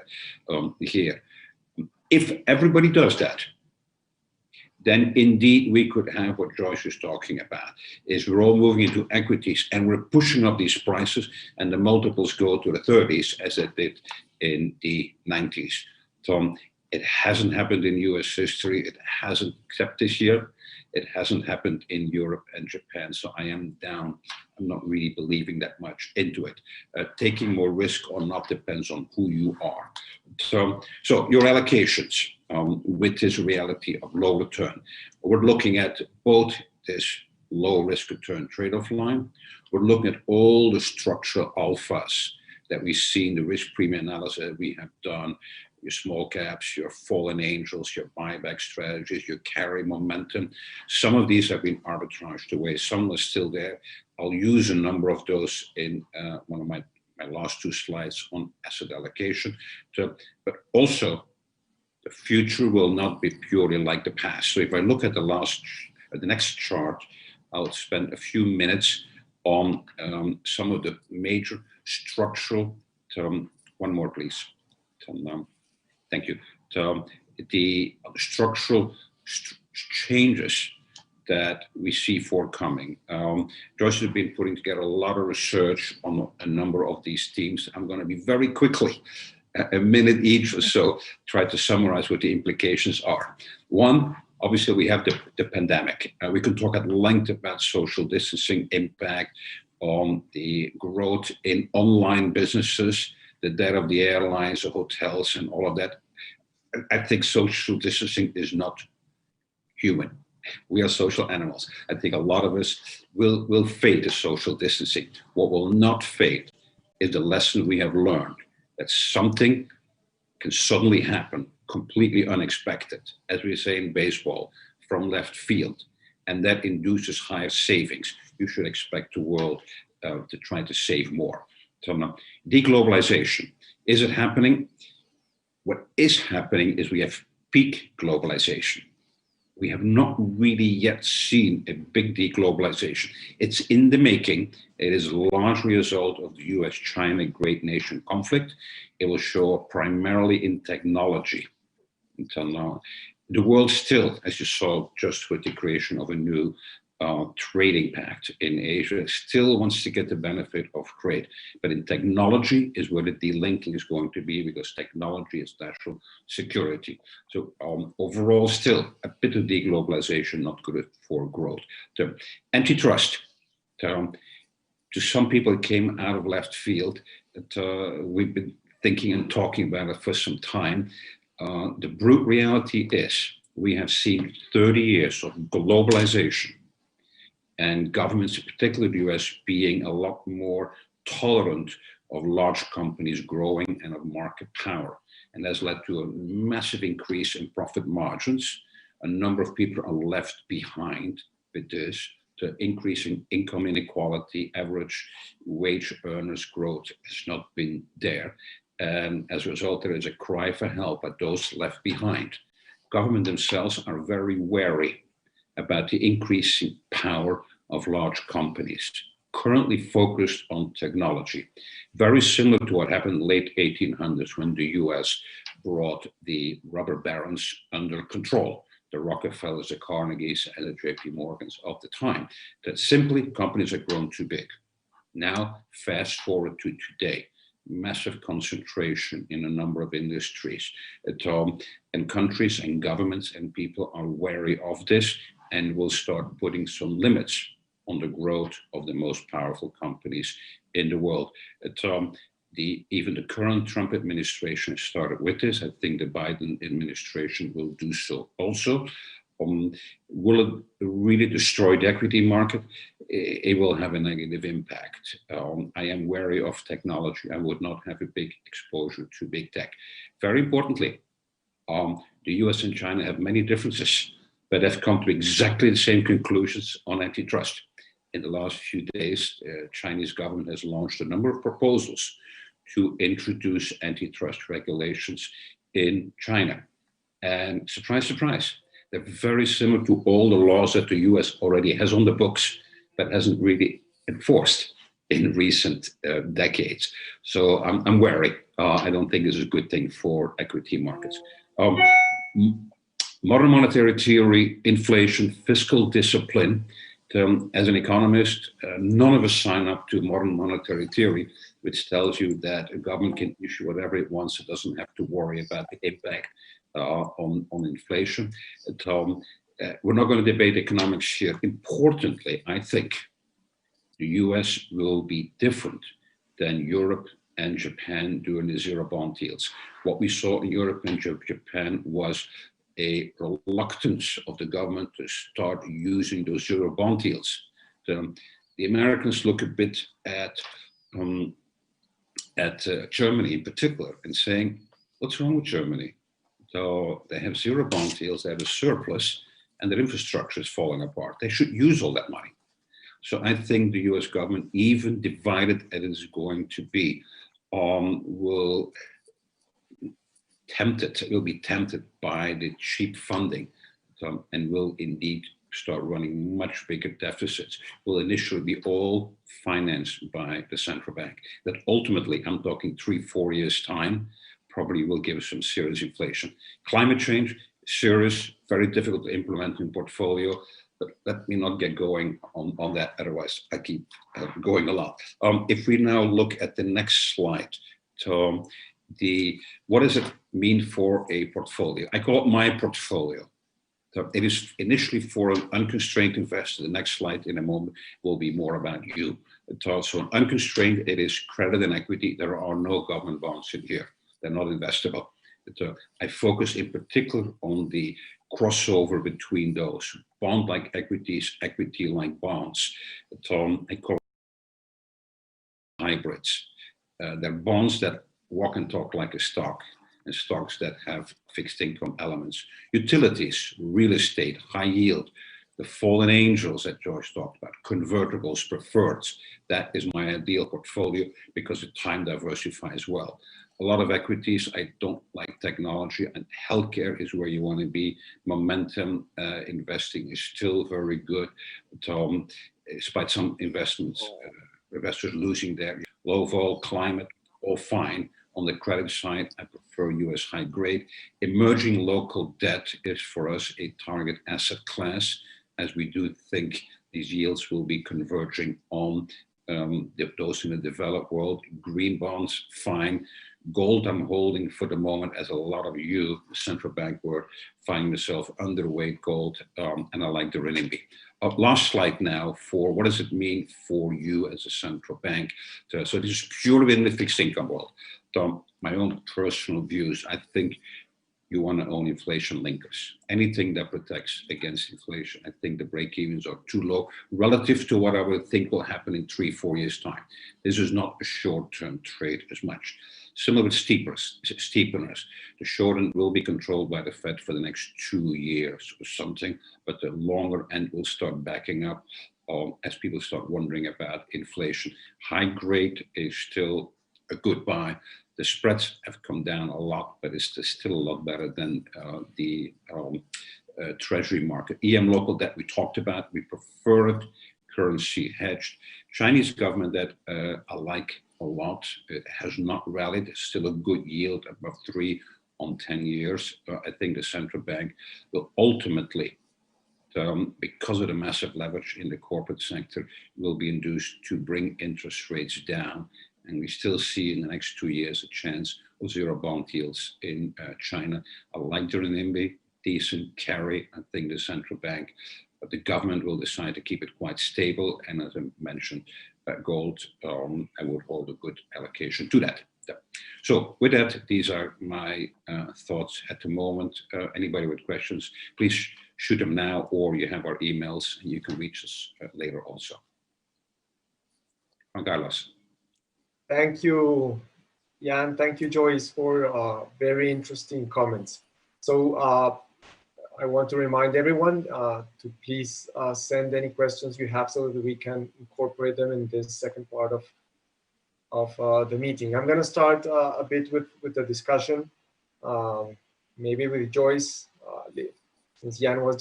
here. If everybody does that, then indeed we could have what Joyce is talking about, is we're all moving into equities and we're pushing up these prices and the multiples go to the 30s as it did in the 90s. So it hasn't happened in US history. It hasn't, except this year, it hasn't happened in Europe and Japan. So I am down. I'm not really believing that much into it. Taking more risk or not depends on who you are. So your allocations with this reality of low return. We're looking at both this low risk return trade-off line. We're looking at all the structural alphas that we see in the risk premium analysis that we have done. Your small caps, your fallen angels, your buyback strategies, your carry momentum. Some of these have been arbitraged away. Some are still there. I'll use a number of those in one of my last two slides on asset allocation. But also, the future will not be purely like the past. So if I look at the next chart, I'll spend a few minutes on some of the major structural, one more please. Thank you. The structural changes that we see forthcoming. Joyce has been putting together a lot of research on a number of these themes. I'm going to be very quickly, a minute each or so, try to summarize what the implications are. One, obviously, we have the pandemic. We can talk at length about social distancing impact on the growth in online businesses, the death of the airlines, the hotels, and all of that. I think social distancing is not human. We are social animals. I think a lot of us will fade the social distancing. What will not fade is the lesson we have learned that something can suddenly happen, completely unexpected, as we say in baseball, from left field, and that induces higher savings. You should expect the world to try to save more. So now, deglobalization, is it happening? What is happening is we have peak globalization. We have not really yet seen a big deglobalization. It's in the making. It is largely a result of the US-China great nation conflict. It will show up primarily in technology until now. The world still, as you saw just with the creation of a new trading pact in Asia, still wants to get the benefit of trade. But in technology is where the delinking is going to be, because technology is national security. So overall, still a bit of deglobalization, not good for growth. The antitrust, to some people, it came out of left field. We've been thinking and talking about it for some time. The brute reality is we have seen 30 years of globalization, and governments, particularly the US, being a lot more tolerant of large companies growing and of market power. And that's led to a massive increase in profit margins. A number of people are left behind with this. The increasing income inequality, average wage earners growth has not been there. And as a result, there is a cry for help at those left behind. Government themselves are very wary about the increasing power of large companies, currently focused on technology. Very similar to what happened in the late 1800s when the US brought the robber barons under control, the Rockefellers, the Carnegies, and the JP Morgans of the time, that simply companies had grown too big. Now, fast forward to today, massive concentration in a number of industries. And countries and governments and people are wary of this and will start putting some limits on the growth of the most powerful companies in the world. Even the current Trump administration started with this. I think the Biden administration will do so also. Will it really destroy the equity market? It will have a negative impact. I am wary of technology. I would not have a big exposure to big tech. Very importantly, the US and China have many differences, but have come to exactly the same conclusions on antitrust. In the last few days, the Chinese government has launched a number of proposals to introduce antitrust regulations in China. And surprise, surprise, they're very similar to all the laws that the US already has on the books, but hasn't really enforced in recent decades. So I'm wary. I don't think this is a good thing for equity markets. Modern monetary theory, inflation, fiscal discipline. As an economist, none of us sign up to modern monetary theory, which tells you that a government can issue whatever it wants. It doesn't have to worry about the impact on inflation. We're not going to debate economics here. Importantly, I think the US will be different than Europe and Japan during the zero bond deals. What we saw in Europe and Japan was a reluctance of the government to start using those zero bond deals. The Americans look a bit at Germany in particular and saying, what's wrong with Germany? So they have zero bond deals, they have a surplus, and their infrastructure is falling apart. They should use all that money. So I think the US government, even divided as it is going to be, will be tempted by the cheap funding, and will indeed start running much bigger deficits. Will initially be all financed by the central bank. That ultimately, I'm talking 3-4 years time, probably will give some serious inflation. Climate change, serious, very difficult to implement in portfolio. But let me not get going on that, otherwise I keep going a lot. If we now look at the next slide, Tom, what does it mean for a portfolio? I call it my portfolio. So it is initially for an unconstrained investor. The next slide in a moment will be more about you. It's also an unconstrained, it is credit and equity. There are no government bonds in here. They're not investable. I focus in particular on the crossover between those bond-like equities, equity-like bonds. I call hybrids. They're bonds that walk and talk like a stock, and stocks that have fixed income elements. Utilities, real estate, high yield, the fallen angels that George talked about, convertibles, preferreds. That is my ideal portfolio because it time diversifies well. A lot of equities. I don't like technology, and healthcare is where you want to be. Momentum investing is still very good, but, despite some investors losing their low vol, climate, all fine. On the credit side, I prefer US high grade. Emerging local debt is for us a target asset class, as we do think these yields will be converging on those in the developed world. Green bonds, fine. Gold I'm holding for the moment, as a lot of you, the central bank, were finding yourself underweight gold, and I like the renminbi. Last slide now for what does it mean for you as a central bank? So this is purely in the fixed income world. My own personal views, I think you want to own inflation linkers. Anything that protects against inflation. I think the break-evens are too low relative to what I would think will happen in 3-4 years' time. This is not a short-term trade as much. Similar with steepeners. The short end will be controlled by the Fed for the next 2 years or something, but the longer end will start backing up as people start wondering about inflation. High grade is still a good buy. The spreads have come down a lot, but it's still a lot better than the treasury market. EM local debt we talked about, we prefer it, currency hedged. Chinese government debt I like a lot. It has not rallied, it's still a good yield, above 3 on 10 years. I think the central bank will ultimately, because of the massive leverage in the corporate sector, will be induced to bring interest rates down. And we still see in the next 2 years a chance of zero bond yields in China. I like the renminbi, decent carry. I think the central bank, but the government will decide to keep it quite stable. And as I mentioned, gold, I would hold a good allocation to that. So with that, these are my thoughts at the moment. Anybody with questions, please shoot them now, or you have our emails and you can reach us later also. Juan Carlos. Thank you, Jan. Thank you, Joyce, for very interesting comments. So I want to remind everyone to please send any questions you have so that we can incorporate them in this second part of the meeting. I'm going to start a bit with the discussion, maybe with Joyce, since Jan was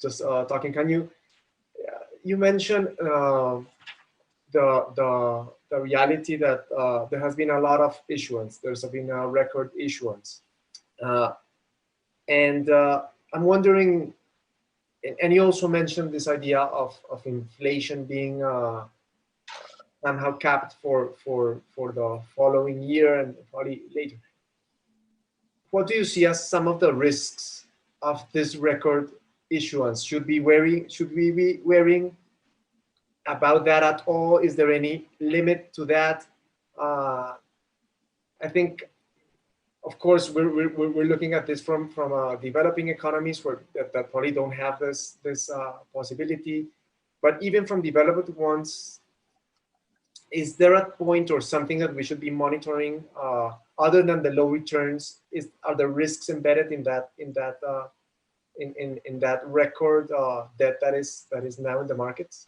just talking. Can you mentioned the reality that there has been a lot of issuance. There's been a record issuance. And I'm wondering, and you also mentioned this idea of inflation being somehow capped for the following year and probably later. What do you see as some of the risks of this record issuance? Should we be worrying about that at all? Is there any limit to that? I think, of course, we're looking at this from developing economies that probably don't have this possibility, but even from developed ones, is there a point or something that we should be monitoring other than the low returns? Are there risks embedded in that record debt that is now in the markets?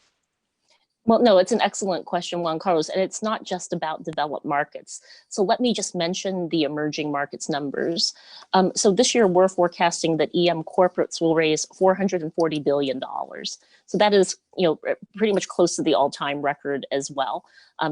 Well, no, it's an excellent question, Juan Carlos, and it's not just about developed markets. So let me just mention the emerging markets numbers. So this year we're forecasting that EM corporates will raise $440 billion. So that is pretty much close to the all-time record as well.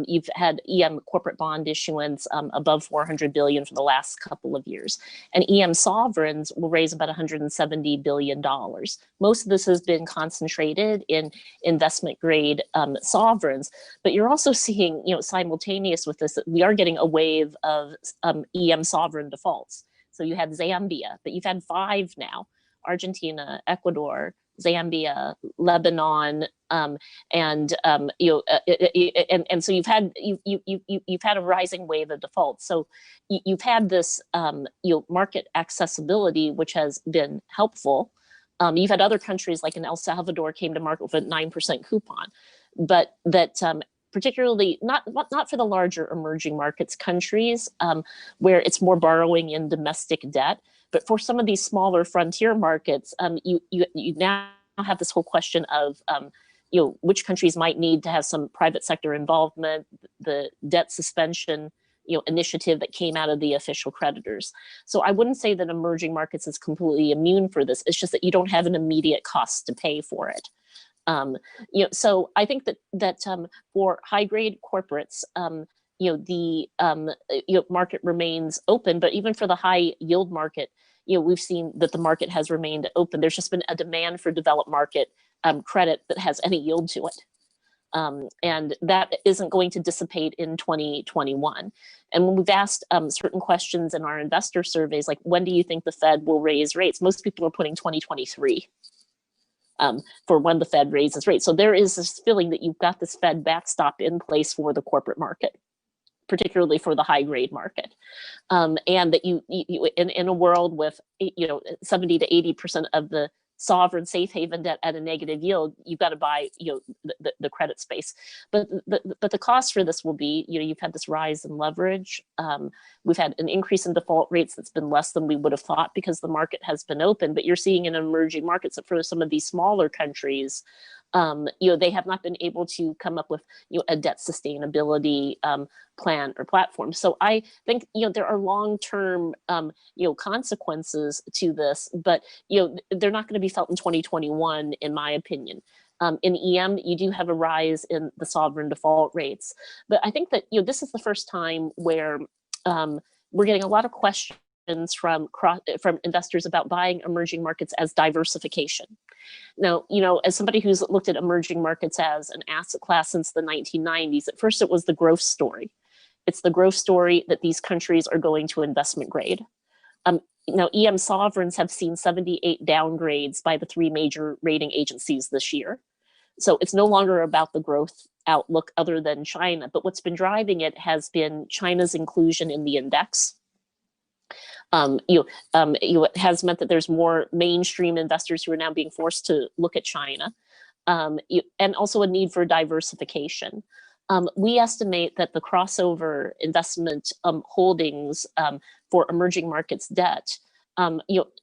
You've had EM corporate bond issuance above 400 billion for the last couple of years, and EM sovereigns will raise about 170 billion dollars. Most of this has been concentrated in investment grade sovereigns, but you're also seeing, simultaneous with this, that we are getting a wave of EM sovereign defaults. So you had Zambia, but you've had 5 now: Argentina, Ecuador, Zambia, Lebanon, and so you've had a rising wave of defaults. So you've had this market accessibility, which has been helpful. You've had other countries like in El Salvador came to market with a 9% coupon, but that particularly not for the larger emerging markets countries where it's more borrowing in domestic debt. But for some of these smaller frontier markets, you now have this whole question of which countries might need to have some private sector involvement, the debt suspension initiative that came out of the official creditors. So I wouldn't say that emerging markets is completely immune for this. It's just that you don't have an immediate cost to pay for it. So I think that for high grade corporates, the market remains open, but even for the high yield market, we've seen that the market has remained open. There's just been a demand for developed market credit that has any yield to it. And that isn't going to dissipate in 2021. And when we've asked certain questions in our investor surveys, like when do you think the Fed will raise rates? Most people are putting 2023 for when the Fed raises rates. So there is this feeling that you've got this Fed backstop in place for the corporate market, particularly for the high grade market, and that you in a world with 70 to 80% of the sovereign safe haven debt at a negative yield, you've got to buy the credit space. But the cost for this will be you've had this rise in leverage. We've had an increase in default rates that's been less than we would have thought because the market has been open. But you're seeing in emerging markets that for some of these smaller countries, they have not been able to come up with a debt sustainability plan or platform. So I think there are long-term consequences to this, but they're not going to be felt in 2021, in my opinion. In EM, you do have a rise in the sovereign default rates, but I think that this is the first time where we're getting a lot of questions from investors about buying emerging markets as diversification. Now, as somebody who's looked at emerging markets as an asset class since the 1990s, at first it was the growth story. It's the growth story that these countries are going to investment grade. Now, EM sovereigns have seen 78 downgrades by the 3 major rating agencies this year. So it's no longer about the growth outlook other than China, but what's been driving it has been China's inclusion in the index. It has meant that there's more mainstream investors who are now being forced to look at China, and also a need for diversification. We estimate that the crossover investment holdings for emerging markets debt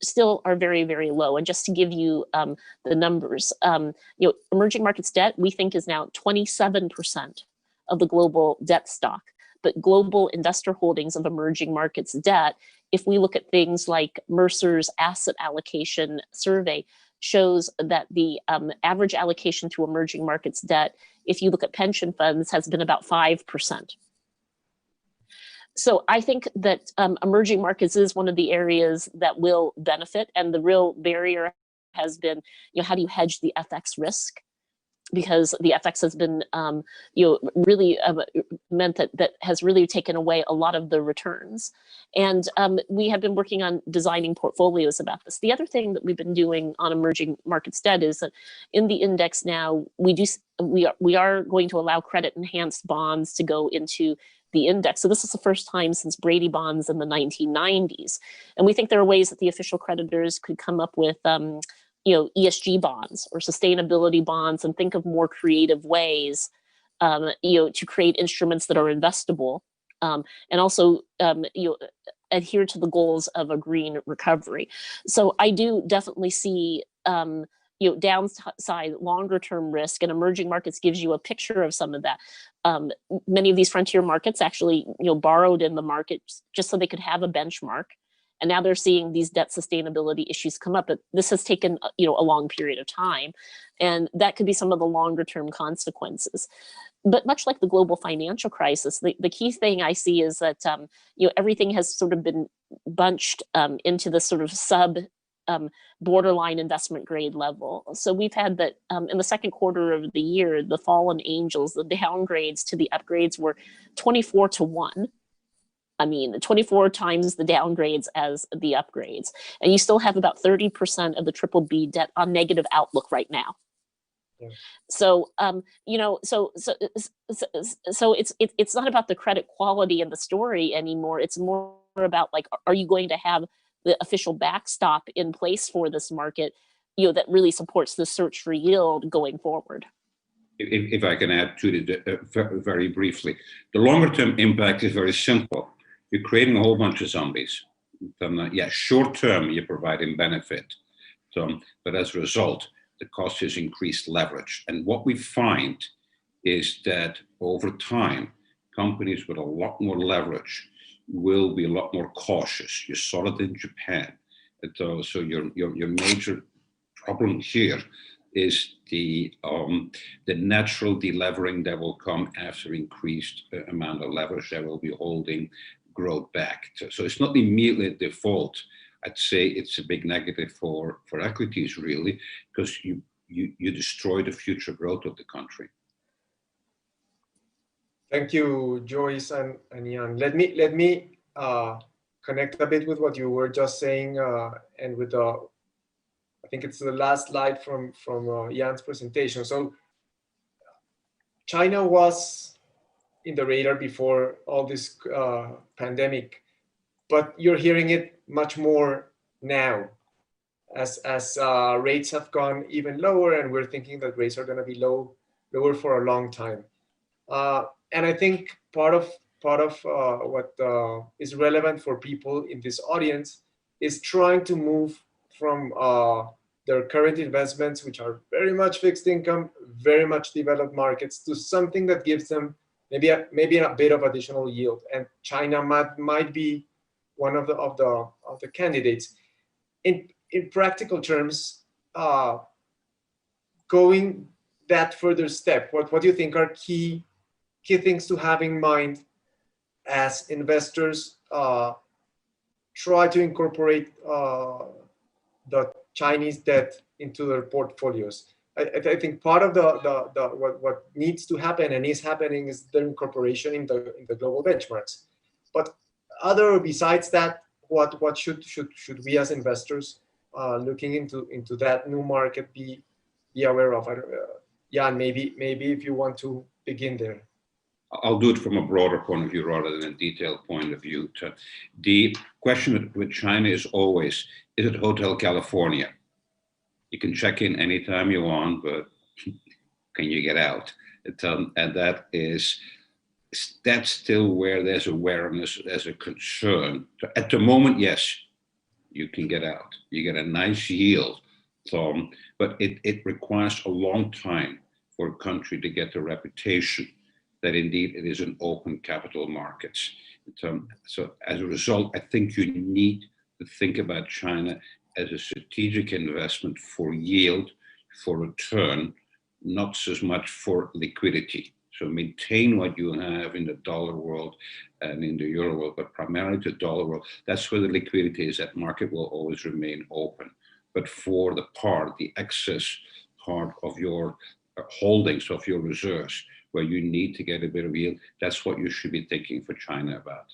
still are very, very low. And just to give you the numbers, emerging markets debt we think is now 27% of the global debt stock. But global investor holdings of emerging markets debt, if we look at things like Mercer's asset allocation survey, shows that the average allocation to emerging markets debt, if you look at pension funds, has been about 5%. So I think that emerging markets is one of the areas that will benefit, and the real barrier has been, how do you hedge the FX risk? Because the FX has been, really meant that has really taken away a lot of the returns. And we have been working on designing portfolios about this. The other thing that we've been doing on emerging markets debt is that in the index now, we are going to allow credit enhanced bonds to go into the index. So this is the first time since Brady bonds in the 1990s. And we think there are ways that the official creditors could come up with ESG bonds or sustainability bonds, and think of more creative ways, to create instruments that are investable, and also, adhere to the goals of a green recovery. So I do definitely see, downside longer term risk, and emerging markets gives you a picture of some of that. Many of these frontier markets actually, borrowed in the market just so they could have a benchmark. And now they're seeing these debt sustainability issues come up. But this has taken, a long period of time. And that could be some of the longer term consequences. But much like the global financial crisis, the key thing I see is that, everything has sort of been bunched into the sort of borderline investment grade level. So we've had that in the second quarter of the year, the fallen angels, the downgrades to the upgrades were 24 to 1. 24 times the downgrades as the upgrades. And you still have about 30% of the triple B debt on negative outlook right now. Yeah. So, so it's not about the credit quality and the story anymore. It's more about like, are you going to have the official backstop in place for this market, that really supports the search for yield going forward? If I can add to it very briefly, the longer term impact is very simple. You're creating a whole bunch of zombies. Short term, you're providing benefit. But as a result, the cost is increased leverage. And what we find is that over time, companies with a lot more leverage will be a lot more cautious. You saw it in Japan. So your major problem here is the natural delevering that will come after increased amount of leverage that will be holding growth back. So it's not immediately a default. I'd say it's a big negative for equities, really, because you destroy the future growth of the country. Thank you, Joyce and Jan. Let me connect a bit with what you were just saying, and with I think it's the last slide from Jan's presentation. So China was in the radar before all this pandemic, but you're hearing it much more now as rates have gone even lower, and we're thinking that rates are going to be lower for a long time. And I think part of what is relevant for people in this audience is trying to move from their current investments, which are very much fixed income, very much developed markets, to something that gives them maybe a bit of additional yield. And China might be one of the candidates. In practical terms, going that further step, what do you think are key things to have in mind as investors try to incorporate the Chinese debt into their portfolios? I think part of what needs to happen and is happening is the incorporation in the global benchmarks. But besides that, what should we as investors looking into that new market be aware of? Jan, maybe if you want to begin there. I'll do it from a broader point of view rather than a detailed point of view. The question with China is always, is it Hotel California? You can check in anytime you want, but can you get out? And that's still where there's awareness as a concern. So at the moment, yes, you can get out. You get a nice yield, but it requires a long time for a country to get the reputation that indeed it is an open capital markets. So as a result, I think you need to think about China as a strategic investment for yield, for return, not so much for liquidity. So maintain what you have in the dollar world and in the euro world, but primarily the dollar world. That's where the liquidity is. That market will always remain open. But for the excess part of your holdings, of your reserves, where you need to get a bit of yield, that's what you should be thinking for China about.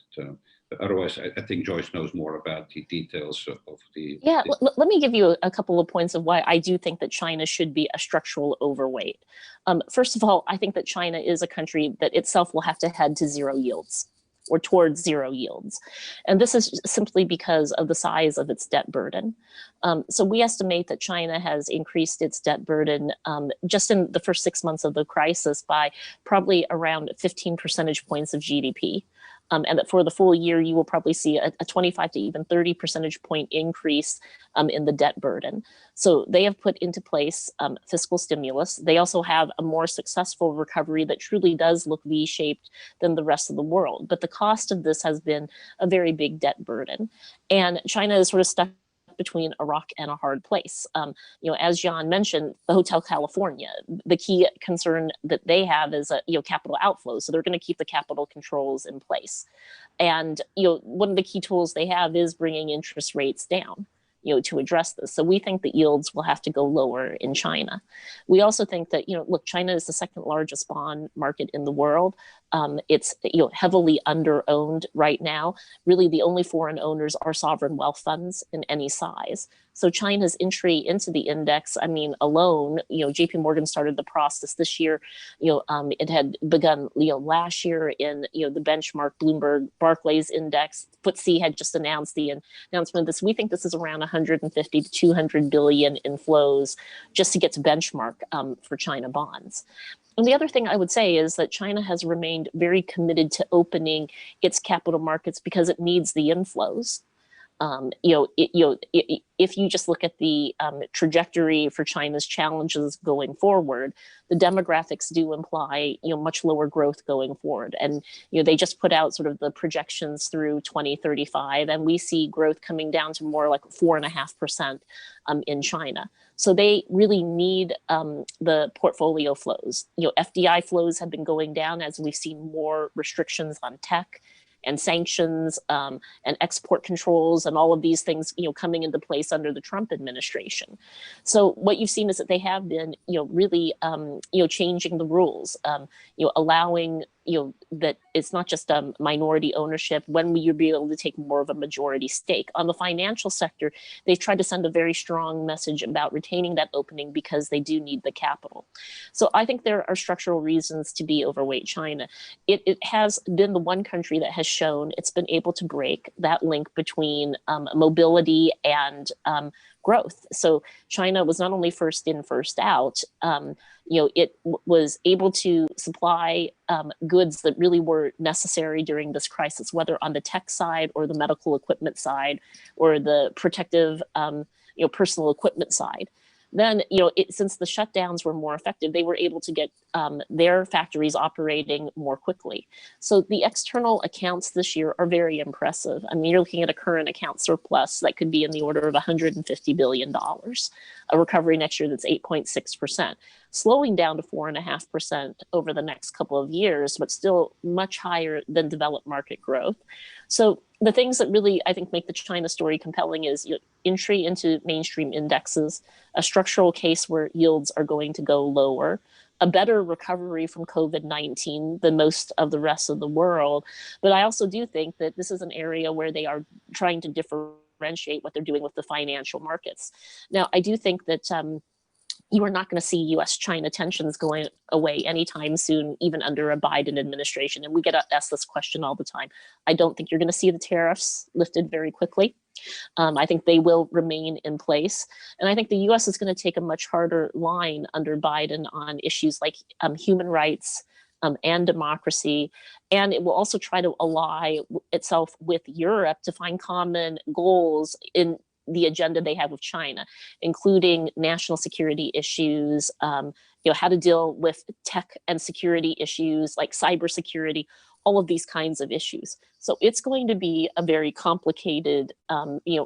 But otherwise, I think Joyce knows more about the details of the... Yeah, let me give you a couple of points of why I do think that China should be a structural overweight. First of all, I think that China is a country that itself will have to head to zero yields or towards zero yields. And this is simply because of the size of its debt burden. So we estimate that China has increased its debt burden just in the first 6 months of the crisis by probably around 15 percentage points of GDP. and that for the full year, you will probably see a 25 to even 30 percentage point increase in the debt burden. So they have put into place fiscal stimulus. They also have a more successful recovery that truly does look V-shaped than the rest of the world. But the cost of this has been a very big debt burden. And China is sort of stuck between a rock and a hard place. As John mentioned, the Hotel California, the key concern that they have is capital outflows. So they're going to keep the capital controls in place. And one of the key tools they have is bringing interest rates down, to address this. So we think that yields will have to go lower in China. We also think that, look, China is the second largest bond market in the world. It's heavily under-owned right now. Really, the only foreign owners are sovereign wealth funds in any size. So China's entry into the index, alone, JP Morgan started the process this year. It had begun, last year in, the benchmark Bloomberg Barclays index. FTSE had just announced the announcement of this. We think this is around 150 to 200 billion in flows just to get to benchmark for China bonds. And the other thing I would say is that China has remained very committed to opening its capital markets because it needs the inflows. If you just look at the trajectory for China's challenges going forward, the demographics do imply, much lower growth going forward. And, they just put out sort of the projections through 2035, and we see growth coming down to more like 4.5% in China. So they really need the portfolio flows. FDI flows have been going down as we've seen more restrictions on tech and sanctions and export controls and all of these things, coming into place under the Trump administration. So what you've seen is that they have been, really, changing the rules, allowing, that it's not just minority ownership. When will you be able to take more of a majority stake? On the financial sector, they've tried to send a very strong message about retaining that opening because they do need the capital. So I think there are structural reasons to be overweight China. It has been the one country that has shown it's been able to break that link between mobility and growth. So China was not only first in, first out, it was able to supply goods that really were necessary during this crisis, whether on the tech side or the medical equipment side or the protective, personal equipment side. Then, since the shutdowns were more effective, they were able to get their factories operating more quickly. So the external accounts this year are very impressive. You're looking at a current account surplus that could be in the order of $150 billion, a recovery next year that's 8.6%, slowing down to 4.5% over the next couple of years, but still much higher than developed market growth. So the things that really, I think, make the China story compelling is entry into mainstream indexes, a structural case where yields are going to go lower, a better recovery from COVID-19 than most of the rest of the world. But I also do think that this is an area where they are trying to differentiate what they're doing with the financial markets. Now, I do think that you are not going to see U.S.-China tensions going away anytime soon, even under a Biden administration. And we get asked this question all the time. I don't think you're going to see the tariffs lifted very quickly. I think they will remain in place. And I think the U.S. is going to take a much harder line under Biden on issues like human rights and democracy. And it will also try to ally itself with Europe to find common goals in the agenda they have with China, including national security issues, how to deal with tech and security issues like cybersecurity, all of these kinds of issues. So it's going to be a very complicated,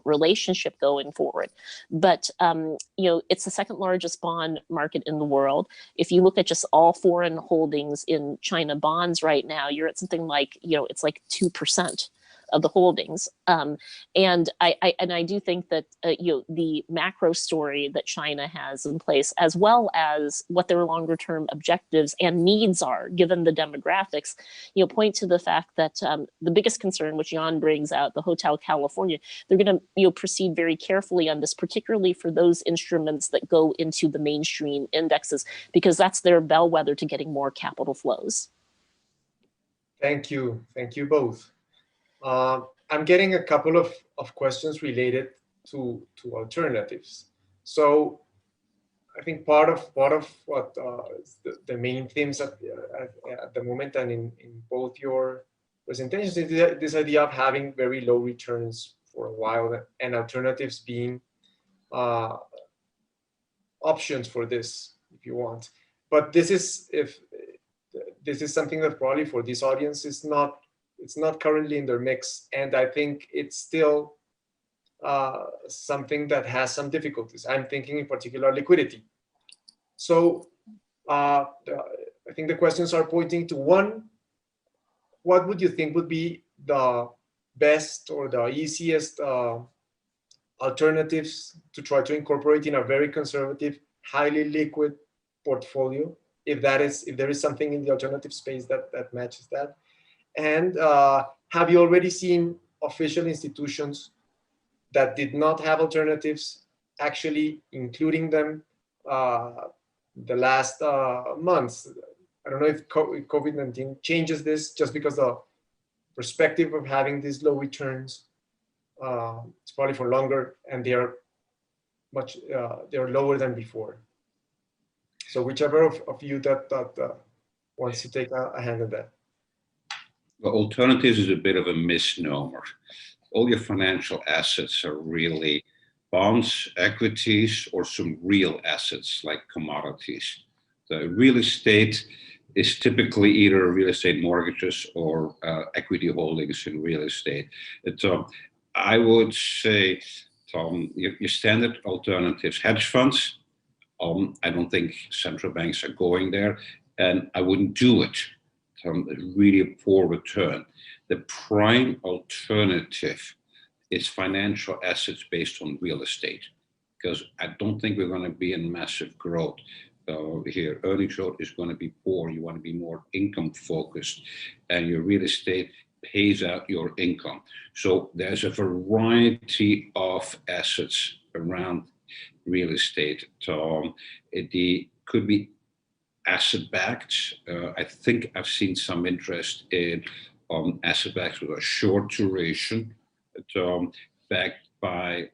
relationship going forward. But, it's the second largest bond market in the world. If you look at just all foreign holdings in China bonds right now, you're at something like, it's like 2% of the holdings. And I do think that the macro story that China has in place, as well as what their longer term objectives and needs are, given the demographics, point to the fact that the biggest concern, which Jan brings out, the Hotel California, they're going to proceed very carefully on this, particularly for those instruments that go into the mainstream indexes, because that's their bellwether to getting more capital flows. Thank you both. I'm getting a couple of questions related to alternatives. So I think part of what the main themes at the moment and in both your presentations, is this idea of having very low returns for a while and alternatives being options for this, if you want. But this is something that probably for this audience it's not currently in their mix, and I think it's still something that has some difficulties. I'm thinking in particular liquidity. So I think the questions are pointing to one. What would you think would be the best or the easiest alternatives to try to incorporate in a very conservative, highly liquid portfolio, if there is something in the alternative space that matches that? And have you already seen official institutions that did not have alternatives actually including them the last months? I don't know if COVID-19 changes this, just because the perspective of having these low returns, it's probably for longer, and they are lower than before. So whichever of you that wants to take a hand at that. Well, alternatives is a bit of a misnomer. All your financial assets are really bonds, equities, or some real assets like commodities. The real estate is typically either real estate mortgages or equity holdings in real estate. I would say, Tom, your standard alternatives, hedge funds, I don't think central banks are going there, and I wouldn't do it. Really a poor return. The prime alternative is financial assets based on real estate, because I don't think we're going to be in massive growth here. Earnings growth is going to be poor. You want to be more income focused, and your real estate pays out your income. So there's a variety of assets around real estate. It could be asset-backed. I think I've seen some interest in asset-backed with a short duration, backed by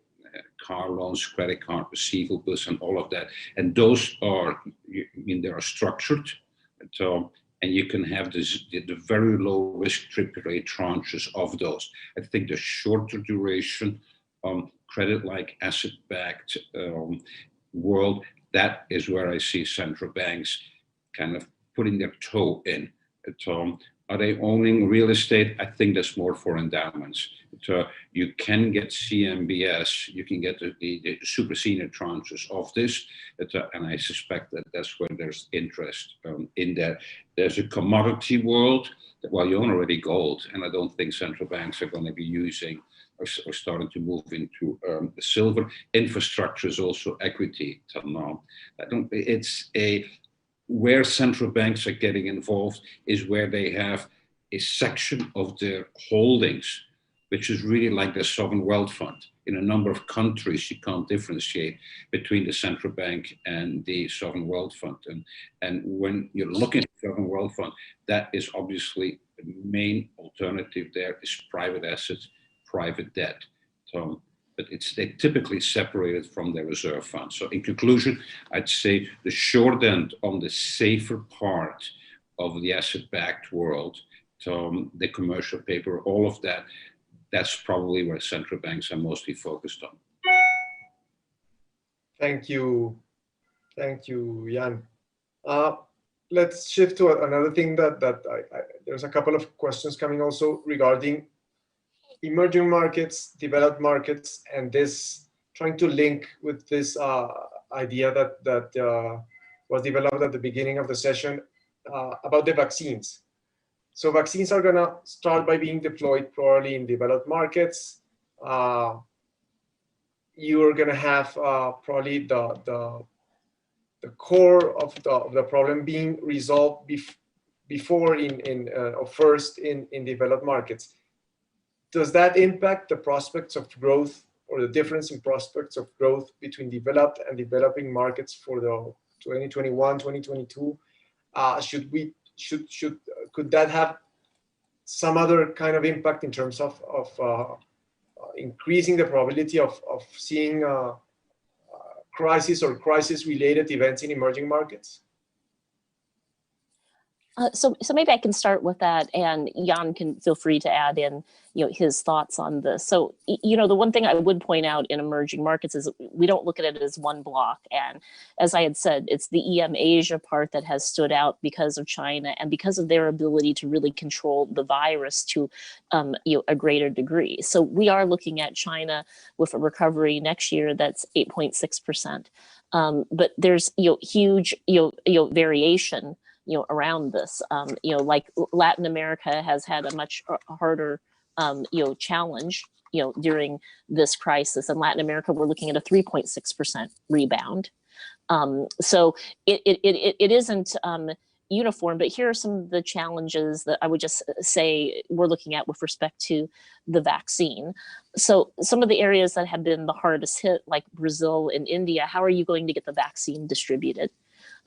car loans, credit card receivables, and all of that. And those are, they are structured, and you can have the very low risk AAA tranches of those. I think the shorter duration, credit-like asset-backed world, that is where I see central banks kind of putting their toe in. Are they owning real estate? I think that's more for endowments. You can get CMBS, you can get the super senior tranches of this, and I suspect that that's where there's interest in that. There's a commodity world. Well, you own already gold, and I don't think central banks are going to be using or starting to move into silver. Infrastructure is also equity. Where central banks are getting involved is where they have a section of their holdings, which is really like the sovereign wealth fund. In a number of countries, you can't differentiate between the central bank and the sovereign wealth fund. And when you're looking at the sovereign wealth fund, that is obviously the main alternative there is private assets, private debt. But they're typically separated from their reserve fund. So in conclusion, I'd say the short end on the safer part of the asset-backed world, the commercial paper, all of that, that's probably where central banks are mostly focused on. Thank you, Jan. Let's shift to another thing that there's a couple of questions coming also regarding emerging markets, developed markets, and this trying to link with this idea that was developed at the beginning of the session about the vaccines. So vaccines are gonna start by being deployed probably in developed markets. You're gonna have probably the core of the problem being resolved before or first in developed markets. Does that impact the prospects of growth or the difference in prospects of growth between developed and developing markets for the 2021, 2022? Could that have some other kind of impact in terms of increasing the probability of seeing crisis or crisis-related events in emerging markets? So maybe I can start with that, and Jan can feel free to add in, his thoughts on this. So, the one thing I would point out in emerging markets is we don't look at it as one block. And as I had said, it's the EM Asia part that has stood out because of China and because of their ability to really control the virus to, a greater degree. So we are looking at China with a recovery next year that's 8.6%. But there's, huge, variation around this, like Latin America has had a much harder, challenge, during this crisis. In Latin America, we're looking at a 3.6% rebound. So it isn't uniform, but here are some of the challenges that I would just say we're looking at with respect to the vaccine. So some of the areas that have been the hardest hit, like Brazil and India, how are you going to get the vaccine distributed?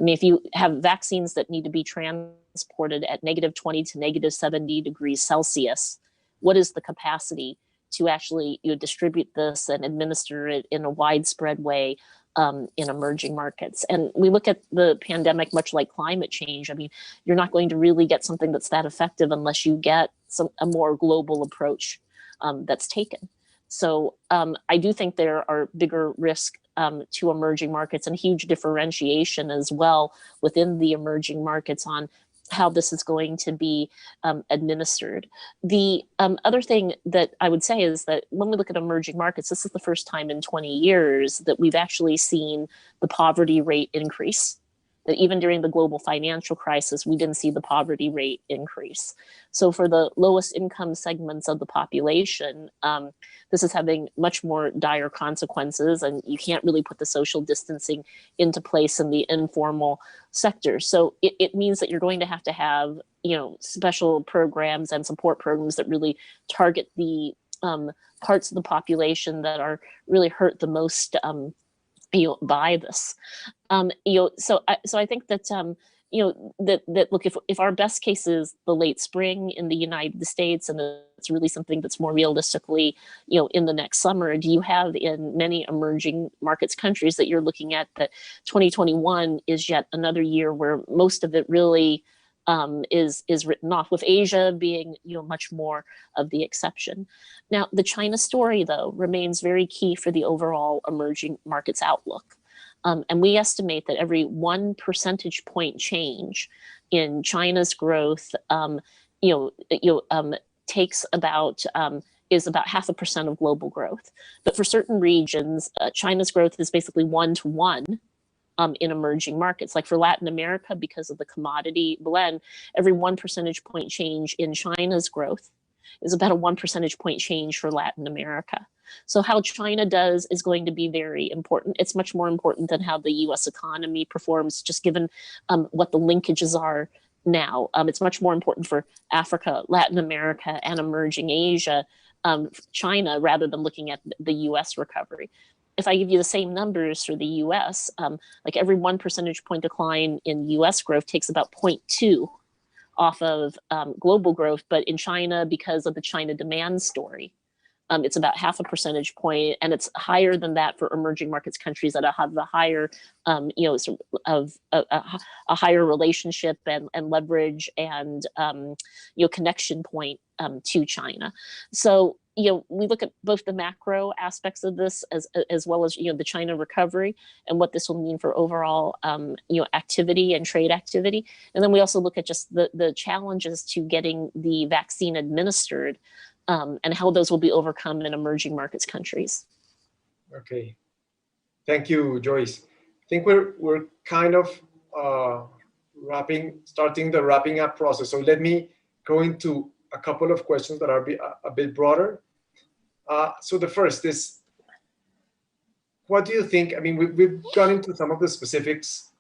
I mean, if you have vaccines that need to be transported at -20 to -70 degrees Celsius, what is the capacity to actually distribute this and administer it in a widespread way in emerging markets? And we look at the pandemic much like climate change. I mean, you're not going to really get something that's that effective unless you get a more global approach that's taken. So I do think there are bigger risks to emerging markets and huge differentiation as well within the emerging markets on how this is going to be administered. The other thing that I would say is that when we look at emerging markets, this is the first time in 20 years that we've actually seen the poverty rate increase. That even during the global financial crisis, we didn't see the poverty rate increase. So for the lowest income segments of the population, this is having much more dire consequences, and you can't really put the social distancing into place in the informal sector. So it means that you're going to have, special programs and support programs that really target the parts of the population that are really hurt the most by this. So I think that that look, if our best case is the late spring in the United States, and it's really something that's more realistically, in the next summer, do you have in many emerging markets countries that you're looking at that 2021 is yet another year where most of it really is written off, with Asia being much more of the exception. Now, the China story, though, remains very key for the overall emerging markets outlook. And we estimate that every 1 percentage point change in China's growth, takes about is about 0.5% of global growth. But for certain regions, China's growth is basically 1 to 1. In emerging markets, like for Latin America, because of the commodity blend, every 1 percentage point change in China's growth is about a 1 percentage point change for Latin America. So how China does is going to be very important. It's much more important than how the US economy performs, just given what the linkages are now. It's much more important for Africa, Latin America, and emerging Asia, China, rather than looking at the US recovery. If I give you the same numbers for the US, like every 1 percentage point decline in US growth takes about 0.2 off of global growth. But in China, because of the China demand story, it's about 0.5 percentage point, and it's higher than that for emerging markets countries that have the higher, sort of a higher relationship and leverage and connection point to China. So we look at both the macro aspects of this as well as the China recovery and what this will mean for overall activity and trade activity, and then we also look at just the challenges to getting the vaccine administered. And how those will be overcome in emerging markets countries. Okay, thank you, Joyce. I think we're kind of starting the wrapping up process. So let me go into a couple of questions that are a bit broader. So the first is, what do you think? I mean, we've gone into some of the specifics.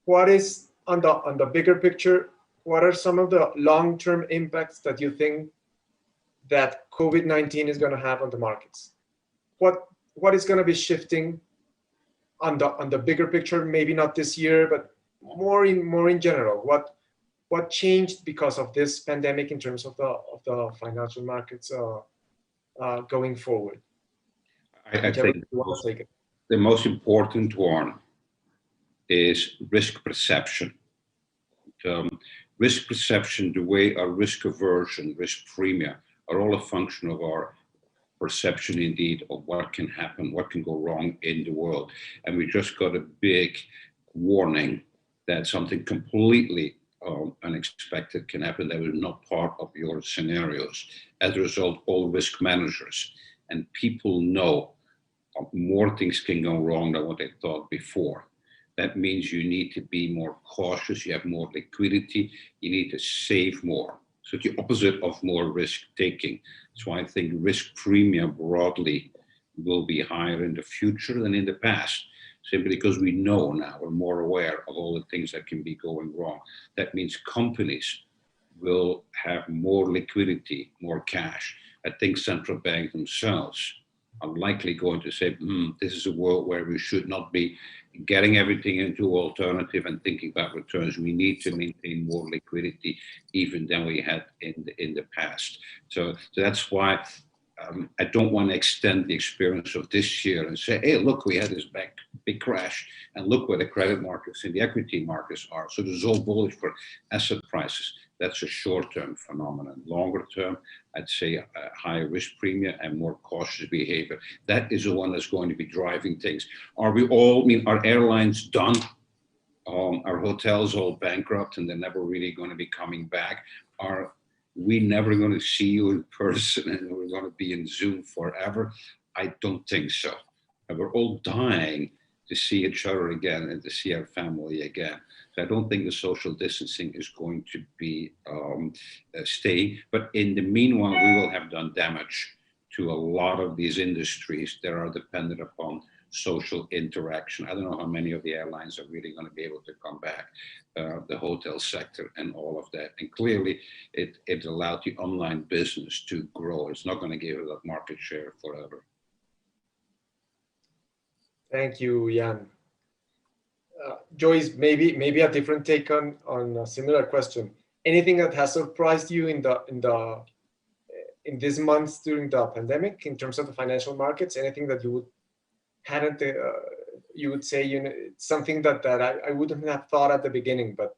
What is on the bigger picture? What are some of the long-term impacts that you think that COVID-19 is going to have on the markets? What is going to be shifting on the bigger picture? Maybe not this year, but more in general. What changed because of this pandemic in terms of the financial markets going forward? I think the most important one is risk perception. risk perception, the way our risk aversion, risk premia are all a function of our perception indeed of what can happen, what can go wrong in the world. And we just got a big warning that something completely unexpected can happen that was not part of your scenarios. As a result, all risk managers and people know more things can go wrong than what they thought before. That means you need to be more cautious, you have more liquidity, you need to save more. So the opposite of more risk taking. That's why I think risk premium broadly will be higher in the future than in the past, simply because we know now, we're more aware of all the things that can be going wrong. That means companies will have more liquidity, more cash. I think central banks themselves are likely going to say, this is a world where we should not be getting everything into alternative and thinking about returns. We need to maintain more liquidity even than we had in the past. So that's why I don't want to extend the experience of this year and say, hey, look, we had this big crash and look where the credit markets and the equity markets are. So this is all bullish for asset prices. That's a short-term phenomenon. Longer term, I'd say a higher risk premium and more cautious behavior. That is the one that's going to be driving things. Are we all, are airlines done? Are hotels all bankrupt and they're never really going to be coming back? Are we never going to see you in person and we're going to be in Zoom forever? I don't think so. And we're all dying to see each other again and to see our family again. So I don't think the social distancing is going to be staying. But in the meanwhile, we will have done damage to a lot of these industries that are dependent upon social interaction. I don't know how many of the airlines are really going to be able to come back, the hotel sector and all of that. And clearly, it allowed the online business to grow. It's not going to give it that market share forever. Thank you, Jan. Joyce, maybe a different take on a similar question. Anything that has surprised you in these months during the pandemic in terms of the financial markets? Anything that you would say, something that I wouldn't have thought at the beginning, but.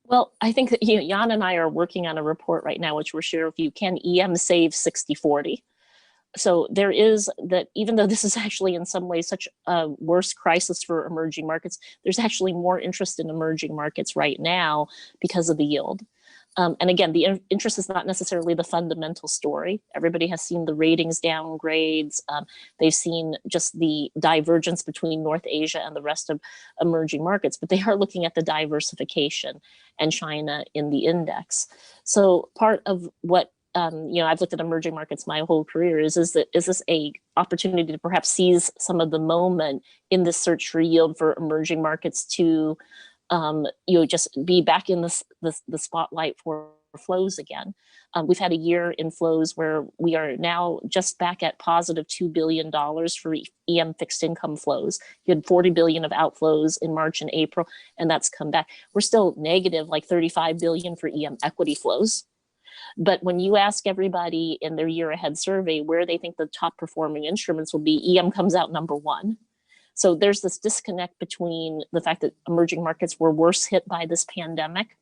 Well, I think that Jan and I are working on a report right now, which we'll share with you. Can EM save 60-40? So there is that, even though this is actually in some ways such a worse crisis for emerging markets, there's actually more interest in emerging markets right now because of the yield. And again, the interest is not necessarily the fundamental story. Everybody has seen the ratings downgrades. They've seen just the divergence between North Asia and the rest of emerging markets, but they are looking at the diversification and China in the index. So part of what I've looked at emerging markets my whole career is this a opportunity to perhaps seize some of the moment in this search for yield for emerging markets to just be back in the spotlight for flows again. We've had a year in flows where we are now just back at positive $2 billion for EM fixed income flows. You had 40 billion of outflows in March and April, and that's come back. We're still negative, like 35 billion for EM equity flows. But when you ask everybody in their year ahead survey where they think the top performing instruments will be, EM comes out number one. So there's this disconnect between the fact that emerging markets were worse hit by this pandemic,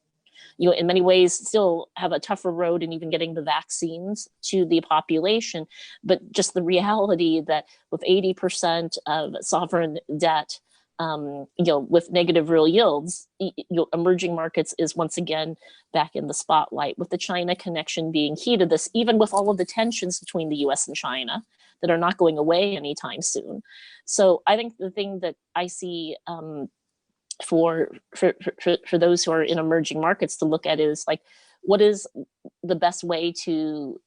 in many ways still have a tougher road in even getting the vaccines to the population, but just the reality that with 80% of sovereign debt, with negative real yields, emerging markets is once again back in the spotlight, with the China connection being key to this, even with all of the tensions between the US and China that are not going away anytime soon. So I think the thing that I see for those who are in emerging markets to look at is like, what is the best way to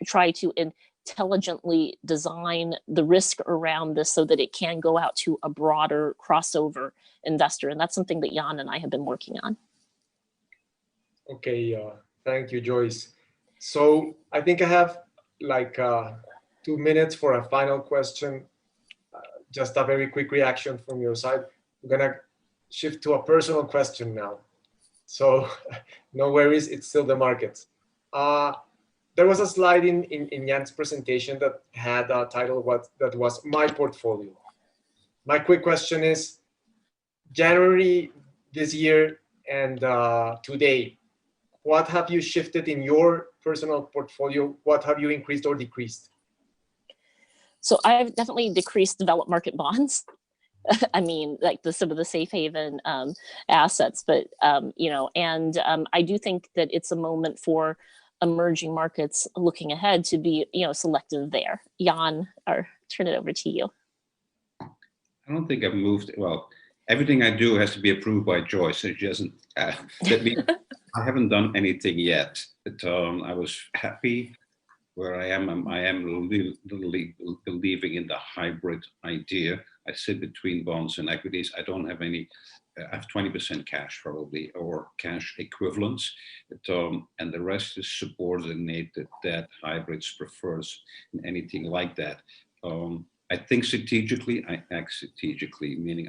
try to intelligently design the risk around this so that it can go out to a broader crossover investor? And that's something that Jan and I have been working on. Okay, thank you, Joyce. So I think I have like 2 minutes for a final question. Just a very quick reaction from your side. I'm gonna shift to a personal question now. So no worries, it's still the markets. There was a slide in Jan's presentation that had a title that was My Portfolio. My quick question is, January this year and today? What have you shifted in your personal portfolio? What have you increased or decreased? So I've definitely decreased developed market bonds. I mean, like some of the safe haven assets, but I do think that it's a moment for emerging markets looking ahead to be, selective there. Jan, I'll turn it over to you. I don't think I've moved. Well, everything I do has to be approved by Joyce. So she doesn't. That means I haven't done anything yet. But I was happy where I am. I am literally believing in the hybrid idea. I sit between bonds and equities. I don't have any. I have 20% cash probably, or cash equivalents, and the rest is subordinated debt, hybrids, prefers, and anything like that. I think strategically, I act strategically, meaning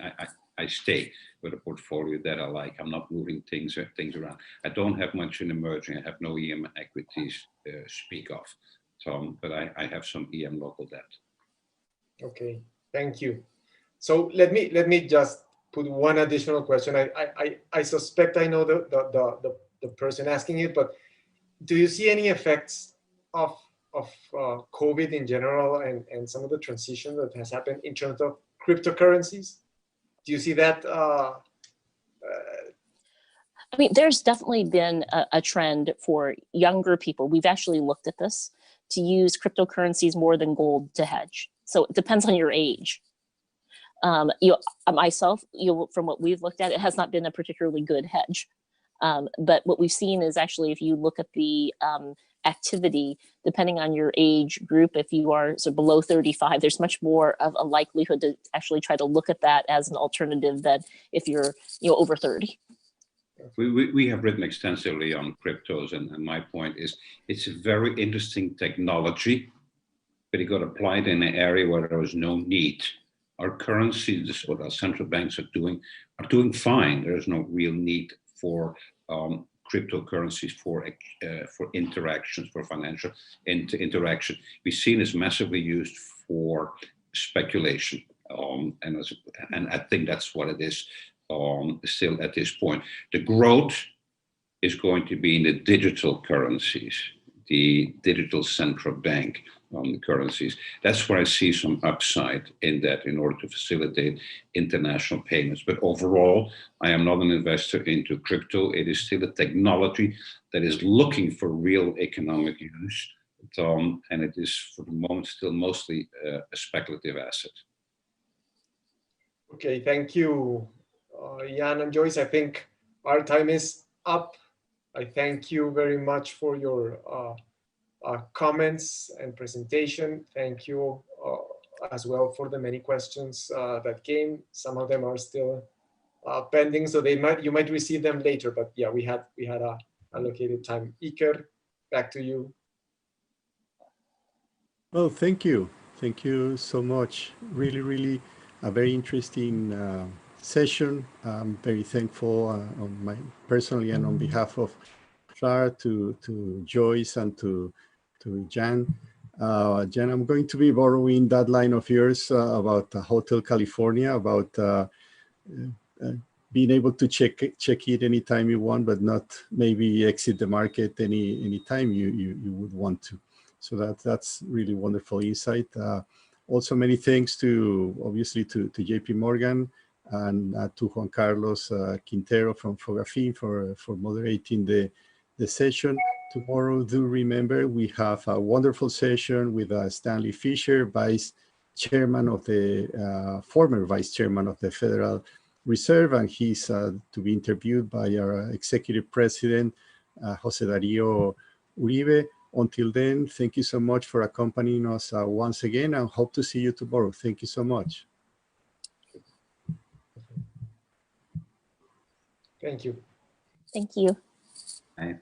I stay with a portfolio that I like. I'm not moving things around. I don't have much in emerging. I have no EM equities speak of, but I have some EM local debt. Okay, thank you. So let me just put one additional question. I suspect I know the person asking it, but do you see any effects of COVID in general and some of the transition that has happened in terms of cryptocurrencies? Do you see that? I mean, there's definitely been a trend for younger people. We've actually looked at this to use cryptocurrencies more than gold to hedge. So it depends on your age. Myself, from what we've looked at, it has not been a particularly good hedge. But what we've seen is actually, if you look at the activity, depending on your age group, if you are below 35, there's much more of a likelihood to actually try to look at that as an alternative than if you're over 30. We have written extensively on cryptos, and my point is it's a very interesting technology, but it got applied in an area where there was no need. Our currencies, this is what our central banks are doing fine. There is no real need for cryptocurrencies for interactions, for financial interaction. We've seen it's massively used for speculation, and I think that's what it is still at this point. The growth is going to be in the digital currencies, the digital central bank currencies. That's where I see some upside in that, in order to facilitate international payments. But overall, I am not an investor into crypto. It is still a technology that is looking for real economic use, and it is for the moment still mostly a speculative asset. Okay, thank you, Jan and Joyce. I think our time is up. I thank you very much for your comments and presentation. Thank you as well for the many questions that came. Some of them are still pending, so you might receive them later. But yeah, we had a allocated time. Iker, back to you. Well, thank you so much. Really a very interesting session. I'm very thankful personally and on behalf of FLAR to Joyce and to Jan. Jan, I'm going to be borrowing that line of yours about Hotel California, about being able to check it anytime you want, but not maybe exit the market any time you would want to. So that's really wonderful insight. Also, many thanks obviously to JP Morgan and to Juan Carlos Quintero from Fogafin for moderating the session. Tomorrow, do remember, we have a wonderful session with Stanley Fischer, former Vice Chairman of the Federal Reserve, and he's to be interviewed by our Executive President, Jose Dario Uribe. Until then, thank you so much for accompanying us once again, and hope to see you tomorrow. Thank you so much. Thank you. Thank you. Bye.